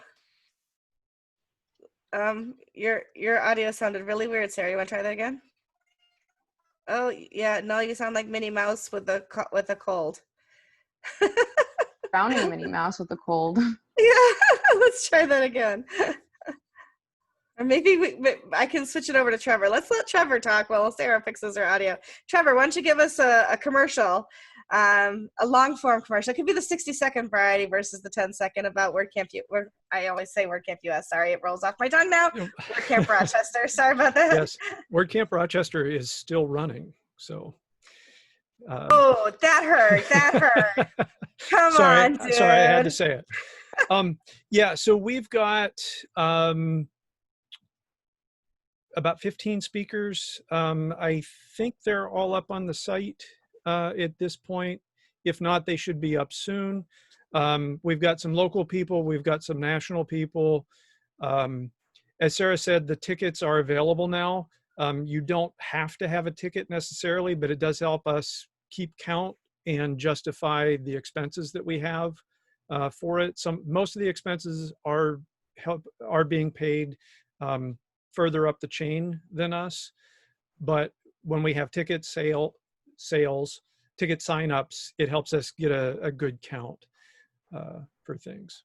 [SPEAKER 3] Your audio sounded really weird, Sarah. You want to try that again? Oh, yeah. No, you sound like Minnie Mouse with a cold.
[SPEAKER 1] Drowning Minnie Mouse with a cold.
[SPEAKER 3] Yeah, let's try that again. Or maybe I can switch it over to Trevor. Let's let Trevor talk while Sarah fixes her audio. Trevor, why don't you give us a commercial, a long form commercial. It could be the 60-second variety versus the 10-second about WordCamp. I always say WordCamp US. Sorry, it rolls off my tongue now. WordCamp Rochester. Sorry about that.
[SPEAKER 6] Yes, WordCamp Rochester is still running. So.
[SPEAKER 3] Oh, that hurt. That hurt. Come on, dude.
[SPEAKER 6] Sorry, I had to say it. Yeah, so we've got about 15 speakers. I think they're all up on the site at this point. If not, they should be up soon. We've got some local people. We've got some national people. As Sarah said, the tickets are available now. You don't have to have a ticket necessarily, but it does help us keep count and justify the expenses that we have for it. Most of the expenses are being paid further up the chain than us, but when we have ticket sales, ticket signups, it helps us get a good count for things.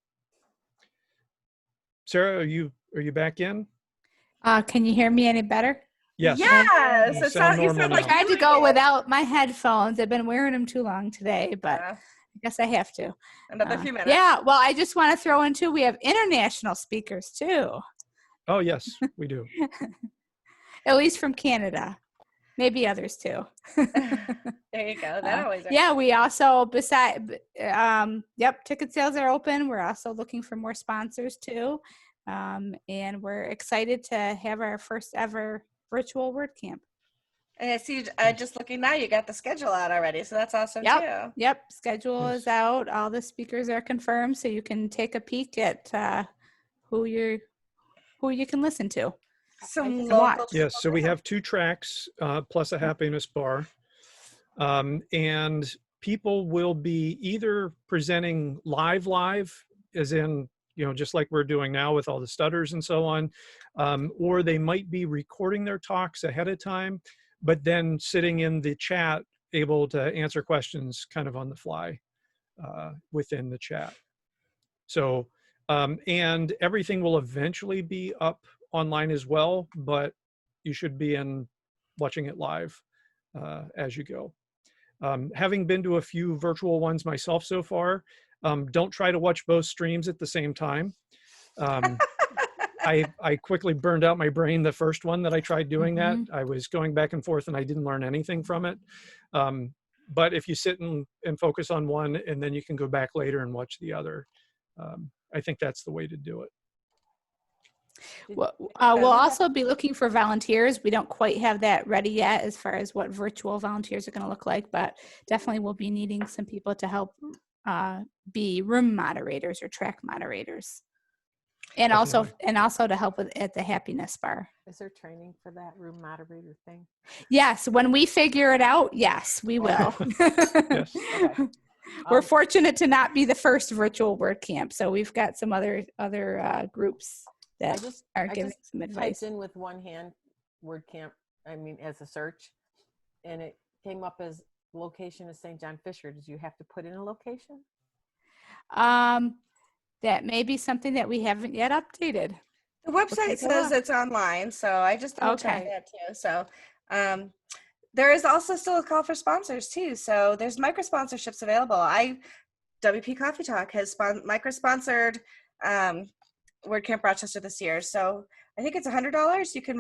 [SPEAKER 6] Sarah, are you back in?
[SPEAKER 8] Can you hear me any better?
[SPEAKER 6] Yes.
[SPEAKER 3] Yes.
[SPEAKER 6] You sound normal now.
[SPEAKER 8] I tried to go without my headphones. I've been wearing them too long today, but I guess I have to.
[SPEAKER 3] Another few minutes.
[SPEAKER 8] Yeah. Well, I just want to throw in too, we have international speakers too.
[SPEAKER 6] Oh, yes, we do.
[SPEAKER 8] At least from Canada. Maybe others too.
[SPEAKER 3] There you go. That always.
[SPEAKER 8] Yeah, we also, ticket sales are open. We're also looking for more sponsors too. And we're excited to have our first ever virtual WordCamp.
[SPEAKER 3] And I see, just looking now, you got the schedule out already. So that's awesome too.
[SPEAKER 8] Yep. Schedule is out. All the speakers are confirmed. So you can take a peek at who you can listen to.
[SPEAKER 6] Yes, so we have 2 tracks plus a happiness bar. And people will be either presenting live, as in, just like we're doing now with all the stutters and so on, or they might be recording their talks ahead of time, but then sitting in the chat, able to answer questions kind of on the fly within the chat. So, and everything will eventually be up online as well, but you should be watching it live as you go. Having been to a few virtual ones myself so far, don't try to watch both streams at the same time. I quickly burned out my brain the first one that I tried doing that. I was going back and forth and I didn't learn anything from it. But if you sit and focus on one and then you can go back later and watch the other, I think that's the way to do it.
[SPEAKER 8] Well,
[SPEAKER 7] Did
[SPEAKER 8] we'll
[SPEAKER 7] we have-
[SPEAKER 8] also be looking for volunteers. We don't quite have that ready yet as far as what virtual volunteers are going to look like, but definitely we'll be needing some people to help be room moderators or track moderators. And also to help with at the happiness bar.
[SPEAKER 7] Is there training for that room moderator thing?
[SPEAKER 8] Yes, when we figure it out, yes, we will.
[SPEAKER 6] Yes.
[SPEAKER 7] Okay.
[SPEAKER 8] We're fortunate to not be the first virtual WordCamp, so we've got some other groups that are giving some advice.
[SPEAKER 7] Typed in with one hand WordCamp, as a search, and it came up as location is St. John Fisher. Did you have to put in a location?
[SPEAKER 8] That may be something that we haven't yet updated.
[SPEAKER 3] The website says it's online, so I just double checked
[SPEAKER 8] Okay.
[SPEAKER 3] that too. So there is also still a call for sponsors too. So there's micro sponsorships available. WP Coffee Talk has micro-sponsored WordCamp Rochester this year. So I think it's $100. You can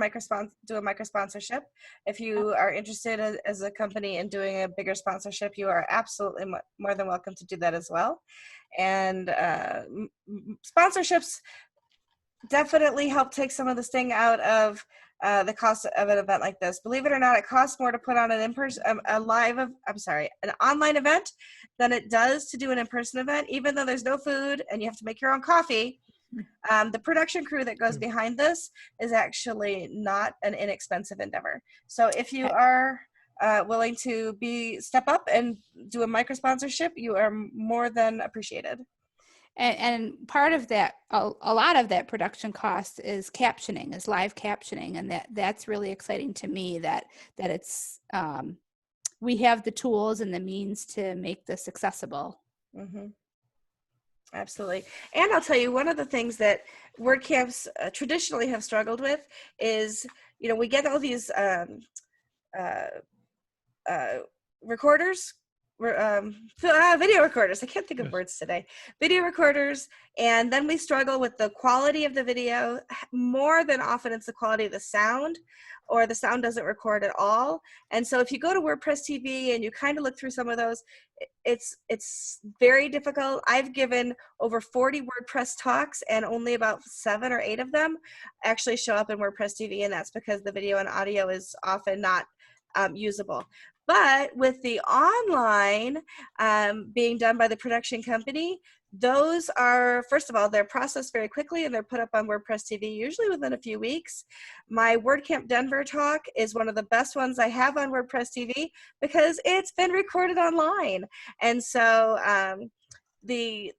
[SPEAKER 3] do a micro sponsorship. If you are interested as a company in doing a bigger sponsorship, you are absolutely more than welcome to do that as well. And sponsorships definitely help take some of the sting out of the cost of an event like this. Believe it or not, it costs more to put on an an online event than it does to do an in-person event, even though there's no food and you have to make your own coffee. The production crew that goes behind this is actually not an inexpensive endeavor. So if you are willing to step up and do a micro sponsorship, you are more than appreciated.
[SPEAKER 8] And part of that, a lot of that production cost is captioning, is live captioning, and that's really exciting to me that it's we have the tools and the means to make this accessible.
[SPEAKER 3] Mm-hmm. Absolutely. And I'll tell you, one of the things that WordCamps traditionally have struggled with is, we get all these recorders, video recorders. I can't think of words today. Video recorders. And then we struggle with the quality of the video. More than often, it's the quality of the sound, or the sound doesn't record at all. And so if you go to WordPress TV and you kind of look through some of those, it's very difficult. I've given over 40 WordPress talks, and only about 7 or 8 of them actually show up in WordPress TV, and that's because the video and audio is often not usable. But with the online being done by the production company, those are, first of all, they're processed very quickly and they're put up on WordPress TV usually within a few weeks. My WordCamp Denver talk is one of the best ones I have on WordPress TV because it's been recorded online. And so the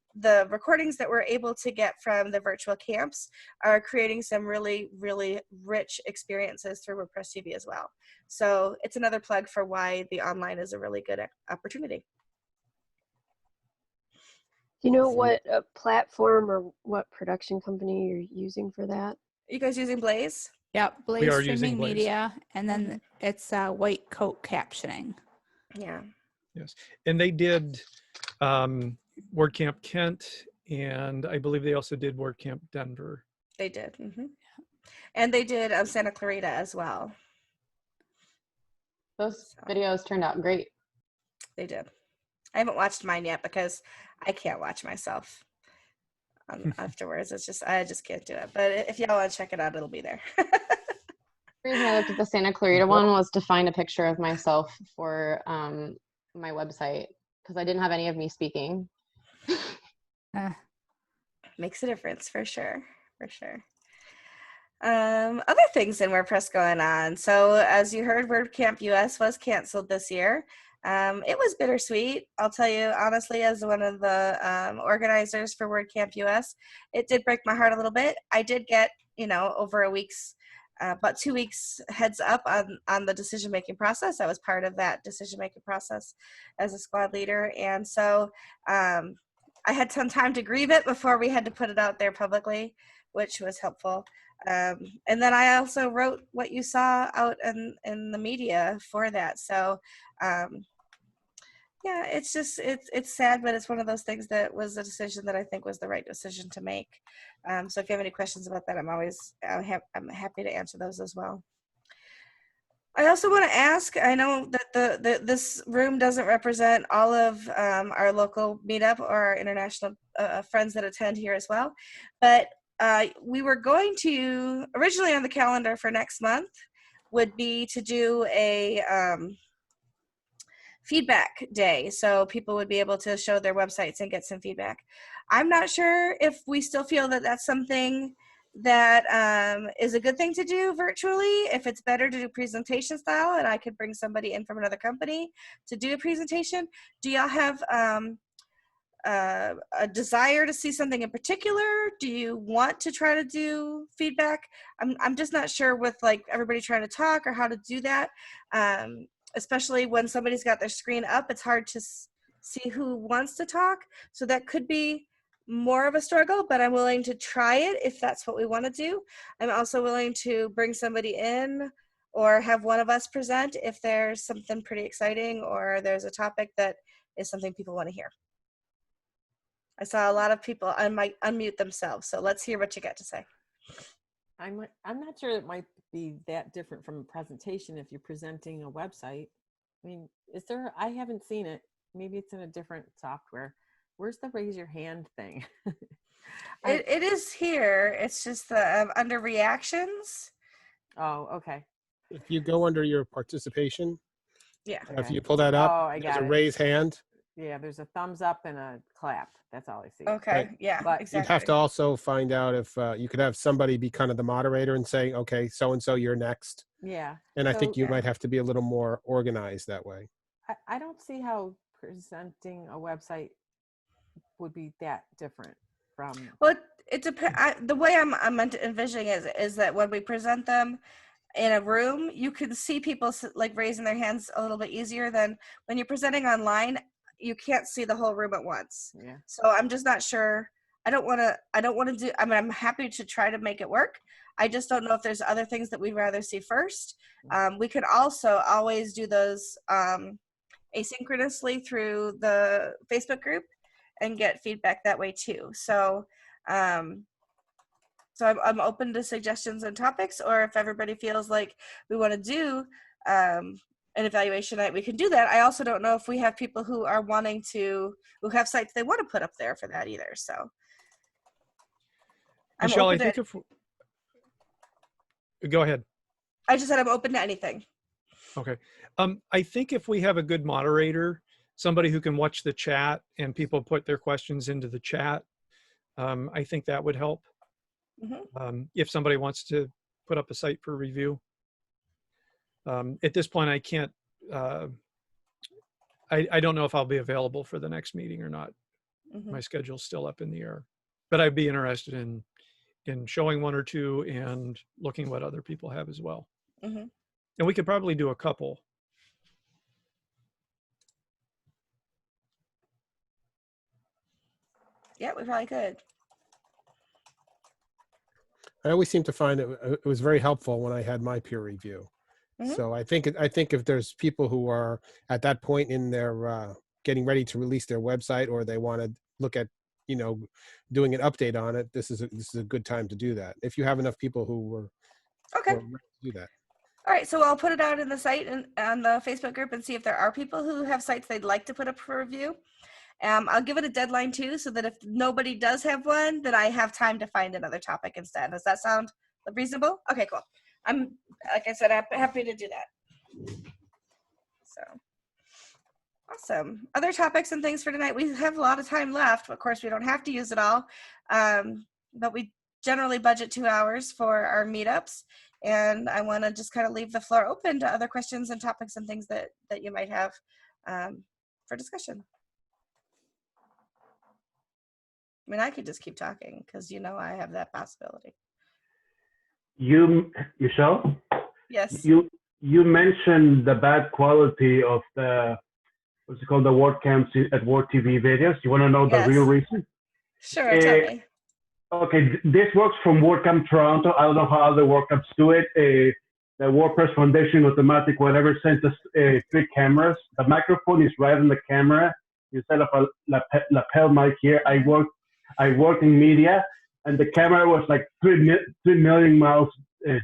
[SPEAKER 3] recordings that we're able to get from the virtual camps are creating some really, really rich experiences through WordPress TV as well. So it's another plug for why the online is a really good opportunity.
[SPEAKER 9] Do you know what platform or what production company you're using for that?
[SPEAKER 3] Are you guys using Blaze?
[SPEAKER 8] Yep, Blaze
[SPEAKER 6] We are
[SPEAKER 8] Streaming
[SPEAKER 6] using Blaze.
[SPEAKER 8] Media, and then it's white coat captioning.
[SPEAKER 3] Yeah.
[SPEAKER 6] Yes, and they did WordCamp Kent, and I believe they also did WordCamp Denver.
[SPEAKER 3] They did. Mm-hmm. And they did Santa Clarita as well.
[SPEAKER 1] Those videos turned out great.
[SPEAKER 3] They did. I haven't watched mine yet because I can't watch myself afterwards. I just can't do it. But if y'all want to check it out, it'll be there.
[SPEAKER 1] The reason I looked at the Santa Clarita one was to find a picture of myself for my website, because I didn't have any of me speaking.
[SPEAKER 3] Makes a difference for sure. For sure. Other things in WordPress going on. So as you heard, WordCamp US was canceled this year. It was bittersweet. I'll tell you honestly, as one of the organizers for WordCamp US, it did break my heart a little bit. I did get, over about 2 weeks heads up on the decision-making process. I was part of that decision-making process as a squad leader. And so I had some time to grieve it before we had to put it out there publicly, which was helpful. And then I also wrote what you saw out in the media for that. So yeah, it's sad, but it's one of those things that was a decision that I think was the right decision to make. So if you have any questions about that, I'm happy to answer those as well. I also want to ask, I know that this room doesn't represent all of our local Meetup or our international friends that attend here as well, but we were going to, originally on the calendar for next month, would be to do a feedback day. So people would be able to show their websites and get some feedback. I'm not sure if we still feel that that's something that is a good thing to do virtually, if it's better to do presentation style and I could bring somebody in from another company to do a presentation. Do y'all have a desire to see something in particular? Do you want to try to do feedback? I'm just not sure with like everybody trying to talk or how to do that. Especially when somebody's got their screen up, it's hard to see who wants to talk. So that could be more of a struggle, but I'm willing to try it if that's what we want to do. I'm also willing to bring somebody in or have one of us present if there's something pretty exciting or there's a topic that is something people want to hear. I saw a lot of people unmute themselves, so let's hear what you got to say.
[SPEAKER 7] I'm not sure it might be that different from a presentation if you're presenting a website. I mean, I haven't seen it. Maybe it's in a different software. Where's the raise your hand thing?
[SPEAKER 3] It is here. It's just the under reactions.
[SPEAKER 7] Oh, okay.
[SPEAKER 10] If you go under your participation,
[SPEAKER 3] Yeah.
[SPEAKER 10] if you pull that up,
[SPEAKER 7] I
[SPEAKER 10] there's
[SPEAKER 7] got
[SPEAKER 10] a
[SPEAKER 7] it.
[SPEAKER 10] raise hand.
[SPEAKER 7] Yeah, there's a thumbs up and a clap. That's all I see.
[SPEAKER 3] Okay.
[SPEAKER 10] Right.
[SPEAKER 3] Yeah.
[SPEAKER 7] But
[SPEAKER 3] exactly.
[SPEAKER 10] You'd have to also find out if you could have somebody be kind of the moderator and saying, okay, so-and-so, you're next.
[SPEAKER 7] Yeah.
[SPEAKER 10] And I
[SPEAKER 7] So,
[SPEAKER 10] think you might have to be a little more organized that way.
[SPEAKER 7] I don't see how presenting a website would be that different from.
[SPEAKER 3] Well, it depends. The way I'm envisioning is that when we present them in a room, you can see people like raising their hands a little bit easier than when you're presenting online. You can't see the whole room at once.
[SPEAKER 7] Yeah.
[SPEAKER 3] So I'm just not sure. I don't want to do, I mean, I'm happy to try to make it work. I just don't know if there's other things that we'd rather see first. We could also always do those asynchronously through the Facebook group and get feedback that way too. So, I'm open to suggestions and topics, or if everybody feels like we want to do an evaluation night, we can do that. I also don't know if we have people who are who have sites they want to put up there for that either. So,
[SPEAKER 6] Michelle, I think go ahead.
[SPEAKER 3] I just said I'm open to anything.
[SPEAKER 6] Okay. I think if we have a good moderator, somebody who can watch the chat and people put their questions into the chat, I think that would help. Mm-hmm. If somebody wants to put up a site for review. At this point, I can't, I don't know if I'll be available for the next meeting or not. Mm-hmm. My schedule's still up in the air, but I'd be interested in showing one or two and looking what other people have as well. Mm-hmm. And we could probably do a couple.
[SPEAKER 3] Yeah, we probably could.
[SPEAKER 10] I always seem to find it was very helpful when I had my peer review. Mm-hmm. So I think if there's people who are at that point in their getting ready to release their website, or they want to look at, doing an update on it, this is a good time to do that. If you have enough people who were ready to do that.
[SPEAKER 3] All right, so I'll put it out in the site and on the Facebook group and see if there are people who have sites they'd like to put up for review. I'll give it a deadline too, so that if nobody does have one, then I have time to find another topic instead. Does that sound reasonable? Okay, cool. I'm, like I said, I'm happy to do that. So, awesome. Other topics and things for tonight. We have a lot of time left. Of course, we don't have to use it all, but we generally budget 2 hours for our meetups. And I want to just kind of leave the floor open to other questions and topics and things that you might have for discussion. I mean, I could just keep talking because I have that possibility.
[SPEAKER 11] Michelle?
[SPEAKER 3] Yes.
[SPEAKER 11] You mentioned the bad quality of the what's it called, the WordCamps at WordTV videos. You want to know the real reason?
[SPEAKER 3] Sure, tell me.
[SPEAKER 11] Okay, this works from WordCamp Toronto. I don't know how other WordCamps do it. The WordPress Foundation automatic whatever sent us 3 cameras. The microphone is right on the camera. You set up a lapel mic here. I work in media, and the camera was like 3 million miles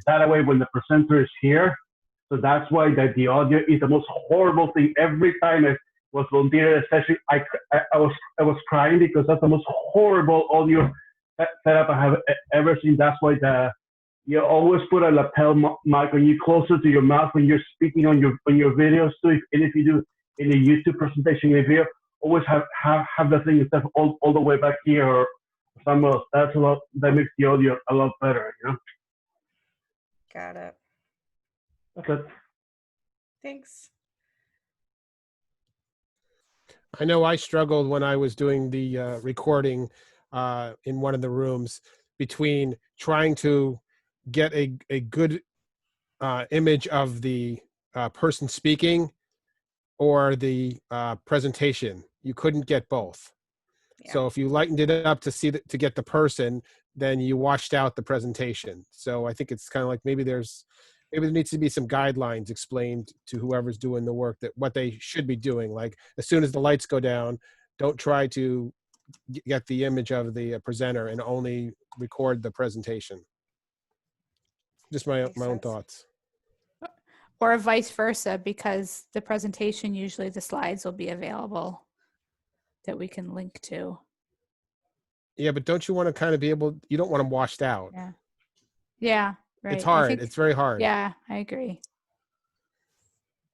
[SPEAKER 11] that away when the presenter is here. So that's why the audio is the most horrible thing. Every time I was volunteering, especially I was crying because that's the most horrible audio setup I have ever seen. That's why you always put a lapel mic when you closer to your mouth when you're speaking on your videos too. And if you do in a YouTube presentation in a video, always have the thing instead all the way back here or somewhere else. That's a lot. That makes the audio a lot better. You know.
[SPEAKER 3] Got it.
[SPEAKER 11] That's it.
[SPEAKER 3] Thanks.
[SPEAKER 10] I know I struggled when I was doing the recording in one of the rooms between trying to get a good image of the person speaking or the presentation. You couldn't get both.
[SPEAKER 3] Yeah.
[SPEAKER 10] So if you lightened it up to get the person, then you washed out the presentation. So I think it's kind of like maybe there needs to be some guidelines explained to whoever's doing the work that what they should be doing. Like as soon as the lights go down, don't try to get the image of the presenter and only record the presentation. Just my own thoughts.
[SPEAKER 8] Or vice versa, because the presentation, usually the slides will be available that we can link to.
[SPEAKER 10] Yeah, but don't you want to kind of be able, you don't want them washed out.
[SPEAKER 8] Yeah. Yeah, right.
[SPEAKER 10] It's hard. It's very hard.
[SPEAKER 8] Yeah, I agree.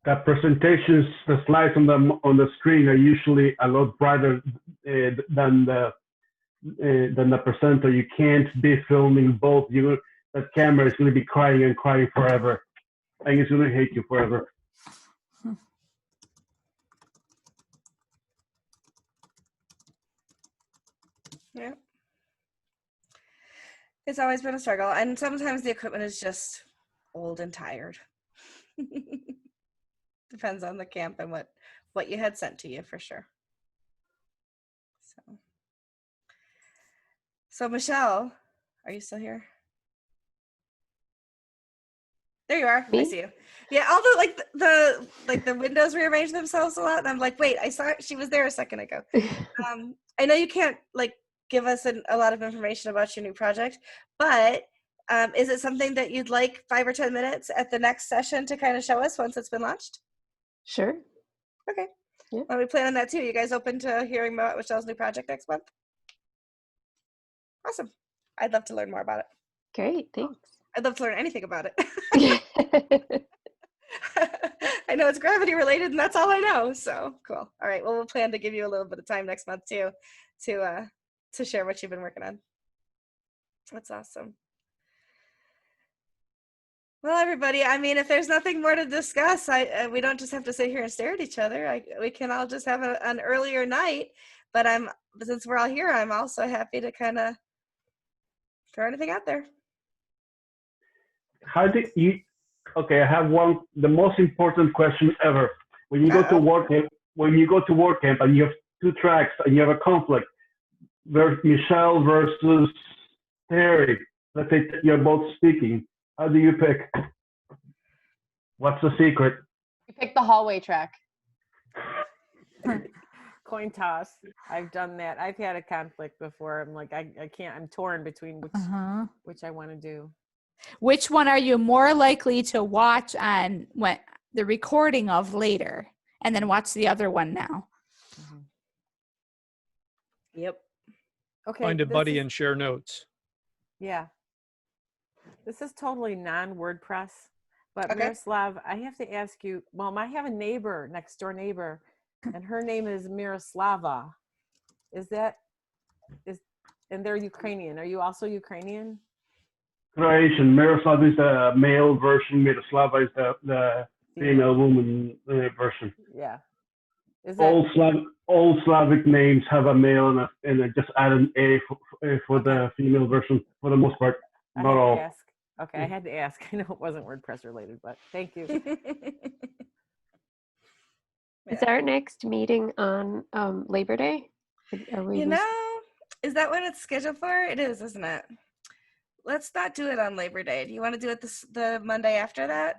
[SPEAKER 11] The presentations, the slides on the screen are usually a lot brighter than the presenter. You can't be filming both. That camera is going to be crying and crying forever, and it's going to hate you forever.
[SPEAKER 3] Yeah. It's always been a struggle, and sometimes the equipment is just old and tired. Depends on the camp and what you had sent to you for sure. So Michelle, are you still here? There you are.
[SPEAKER 9] Me?
[SPEAKER 3] I see you. Yeah, although the windows rearrange themselves a lot, and I'm like, wait, I saw she was there a second ago. I know you can't give us a lot of information about your new project, but is it something that you'd like 5 or 10 minutes at the next session to kind of show us once it's been launched?
[SPEAKER 9] Sure.
[SPEAKER 3] Okay.
[SPEAKER 9] Yeah.
[SPEAKER 3] Well, we plan on that too. You guys open to hearing about Michelle's new project next month? Awesome. I'd love to learn more about it.
[SPEAKER 9] Great, thanks.
[SPEAKER 3] I'd love to learn anything about it. I know it's gravity related, and that's all I know. So cool. All right. Well, we'll plan to give you a little bit of time next month too, to share what you've been working on. That's awesome. Well, everybody, I mean, if there's nothing more to discuss, we don't just have to sit here and stare at each other. We can all just have an earlier night. But since we're all here, I'm also happy to kind of throw anything out there.
[SPEAKER 11] How did you? Okay, I have the most important question ever. When you go to WordCamp, and you have 2 tracks and you have a conflict, Michelle versus Terry. Let's say you're both speaking. How do you pick? What's the secret?
[SPEAKER 1] You pick the hallway track.
[SPEAKER 7] Coin toss. I've done that. I've had a conflict before. I'm like, I can't. I'm torn between which I want to do.
[SPEAKER 8] Which one are you more likely to watch on the recording of later, and then watch the other one now?
[SPEAKER 3] Yep.
[SPEAKER 7] Okay.
[SPEAKER 6] Find a buddy and share notes.
[SPEAKER 7] Yeah. This is totally non-WordPress, but
[SPEAKER 3] Okay.
[SPEAKER 7] Miroslav, I have to ask you, I have a next door neighbor, and her name is Miroslava. And they're Ukrainian. Are you also Ukrainian?
[SPEAKER 11] Croatian. Miroslav is the male version. Miroslava is the female woman version.
[SPEAKER 7] Yeah.
[SPEAKER 11] All Slavic names have a male and just add an A for the female version for the most part. Not all.
[SPEAKER 7] Okay, I had to ask. I know it wasn't WordPress related, but thank you.
[SPEAKER 9] Is our next meeting on Labor Day?
[SPEAKER 3] Is that what it's scheduled for? It is, isn't it? Let's not do it on Labor Day. Do you want to do it the Monday after that?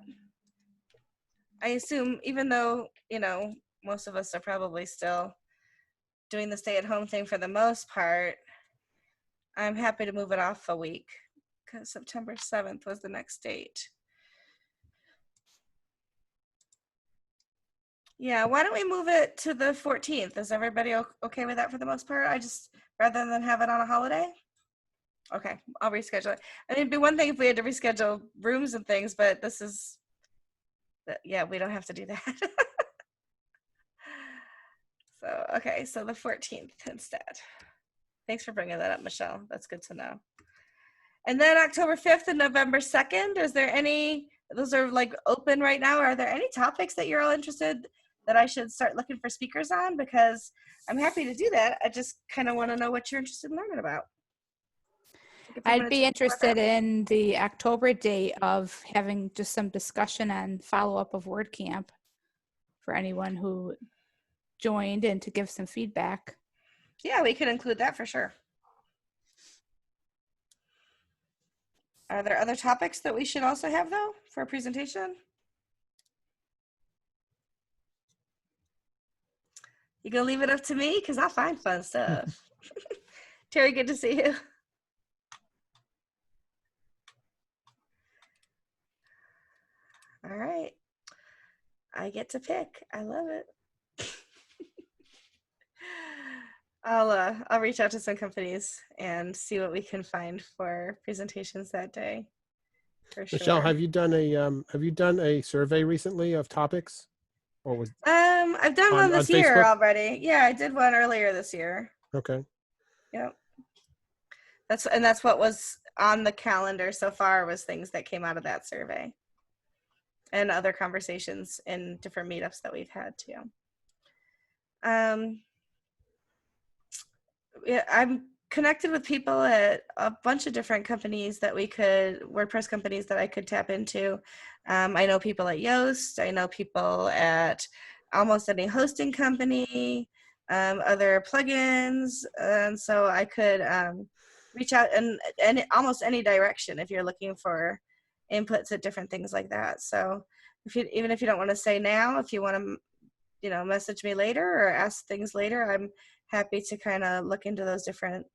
[SPEAKER 3] I assume, even though, most of us are probably still doing the stay-at-home thing for the most part, I'm happy to move it off a week because September 7th was the next date. Yeah, why don't we move it to the 14th? Is everybody okay with that for the most part? Rather than have it on a holiday? Okay, I'll reschedule it. I mean, it'd be one thing if we had to reschedule rooms and things, but this is, yeah, we don't have to do that. So, okay, so the 14th instead. Thanks for bringing that up, Michelle. That's good to know. And then October 5th and November 2nd, is there any, those are like open right now. Are there any topics that you're all interested that I should start looking for speakers on? Because I'm happy to do that. I just kind of want to know what you're interested in learning about.
[SPEAKER 8] I'd be interested in the October date of having just some discussion on follow-up of WordCamp for anyone who joined and to give some feedback.
[SPEAKER 3] Yeah, we could include that for sure. Are there other topics that we should also have though for a presentation? You gonna leave it up to me? Because I'll find fun stuff. Terry, good to see you. All right. I get to pick. I love it. I'll reach out to some companies and see what we can find for presentations that day. For
[SPEAKER 10] Michelle,
[SPEAKER 3] sure.
[SPEAKER 10] have you done a survey recently of topics? Or was
[SPEAKER 3] I've done one this year
[SPEAKER 10] Facebook?
[SPEAKER 3] already. Yeah, I did one earlier this year.
[SPEAKER 10] Okay.
[SPEAKER 3] Yep. That's what was on the calendar so far, was things that came out of that survey and other conversations in different meetups that we've had too. Yeah, I'm connected with people at a bunch of different companies that WordPress companies that I could tap into. I know people at Yoast. I know people at almost any hosting company, other plugins. And so I could reach out in almost any direction if you're looking for inputs at different things like that. So even if you don't want to say now, if you want to, message me later or ask things later, I'm happy to kind of look into those different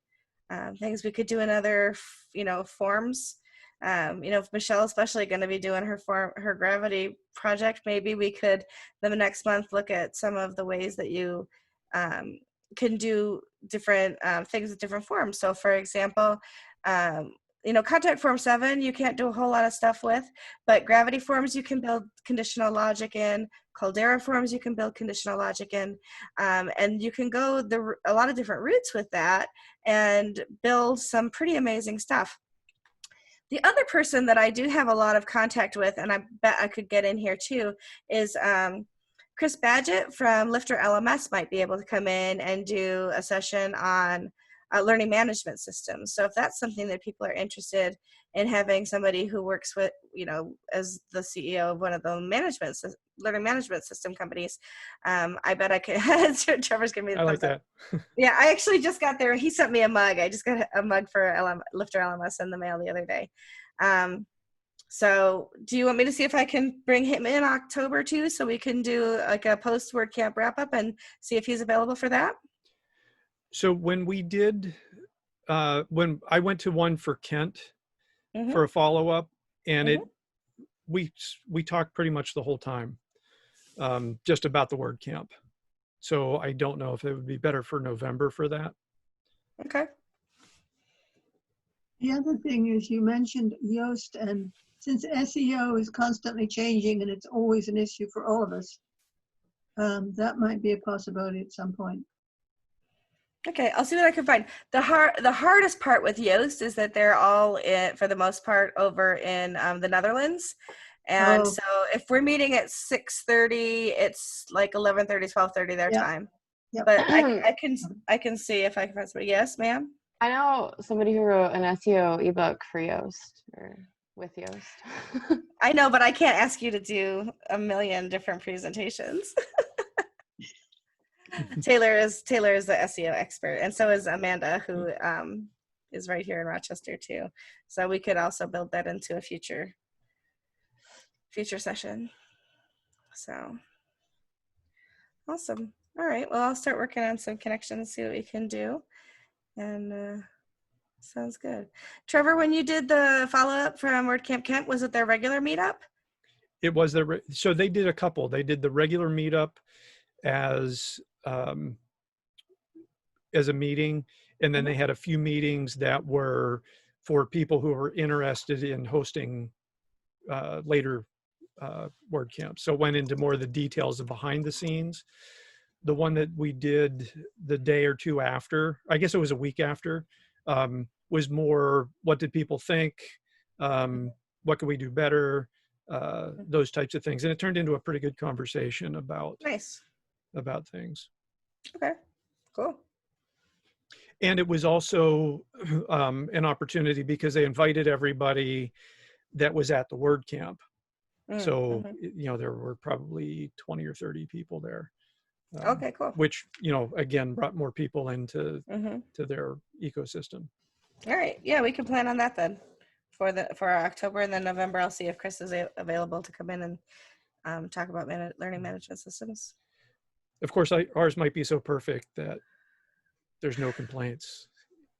[SPEAKER 3] things. We could do another, forms. If Michelle's especially going to be doing her gravity project, maybe we could the next month look at some of the ways that you can do different things with different forms. So for example, contact form 7, you can't do a whole lot of stuff with, but gravity forms you can build conditional logic in, Caldera forms you can build conditional logic in, and you can go a lot of different routes with that and build some pretty amazing stuff. The other person that I do have a lot of contact with, and I bet I could get in here too, is Chris Badgett from Lifter LMS might be able to come in and do a session on learning management systems. So if that's something that people are interested in, having somebody who works with, as the CEO of one of the learning management system companies, I bet I could. Trevor's giving me the thumbs up. Yeah, I actually just got there. He sent me a mug. I just got a mug for Lifter LMS in the mail the other day. So do you want me to see if I can bring him in October too, so we can do like a post WordCamp wrap up and see if he's available for that?
[SPEAKER 6] So when we did, when I went to one for Kent for a follow-up, and we talked pretty much the whole time just about the WordCamp. So I don't know if it would be better for November for that.
[SPEAKER 3] Okay.
[SPEAKER 12] The other thing is, you mentioned Yoast, and since SEO is constantly changing and it's always an issue for all of us, that might be a possibility at some point.
[SPEAKER 3] Okay, I'll see what I can find. The hardest part with Yoast is that they're all for the most part over in the Netherlands. And so if we're meeting at 6:30, it's like 11:30, 12:30 their time. Yep. But I can see if I can find somebody. Yes, ma'am?
[SPEAKER 1] I know somebody who wrote an SEO ebook for Yoast, or with Yoast.
[SPEAKER 3] I know, but I can't ask you to do a million different presentations. Taylor is the SEO expert, and so is Amanda, who is right here in Rochester too. So we could also build that into a future session. So awesome. All right, well, I'll start working on some connections, see what we can do, and sounds good. Trevor, when you did the follow-up from WordCamp Kent, was it their regular meetup?
[SPEAKER 6] It was so they did a couple. They did the regular meetup as a meeting, and then they had a few meetings that were for people who are interested in hosting later WordCamps. So it went into more of the details of behind the scenes. The one that we did the day or two after, I guess it was a week after, was more, what did people think? What could we do better? Those types of things. And it turned into a pretty good conversation about, about things.
[SPEAKER 3] Okay, cool.
[SPEAKER 6] And it was also an opportunity because they invited everybody that was at the WordCamp. So, you know, there were probably 20 or 30 people there.
[SPEAKER 3] Okay, cool.
[SPEAKER 6] Which, you know, again, brought more people into to their ecosystem.
[SPEAKER 3] All right. Yeah, we can plan on that then for October, and then November. I'll see if Chris is available to come in and talk about learning management systems.
[SPEAKER 6] Of course, ours might be so perfect that there's no complaints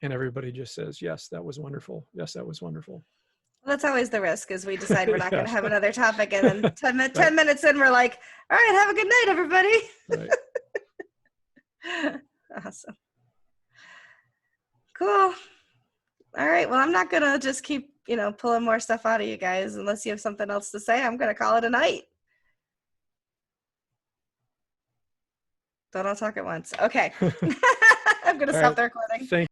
[SPEAKER 6] and everybody just says, yes, that was wonderful. Yes, that was wonderful.
[SPEAKER 3] That's always the risk, is we decide we're not going to have another topic, and then 10 minutes in, we're like, all right, have a good night, everybody.
[SPEAKER 6] Right.
[SPEAKER 3] Awesome. Cool. All right. Well, I'm not going to just keep, you know, pulling more stuff out of you guys unless you have something else to say. I'm going to call it a night. Don't all talk at once. Okay. I'm going to stop the recording.
[SPEAKER 6] Thank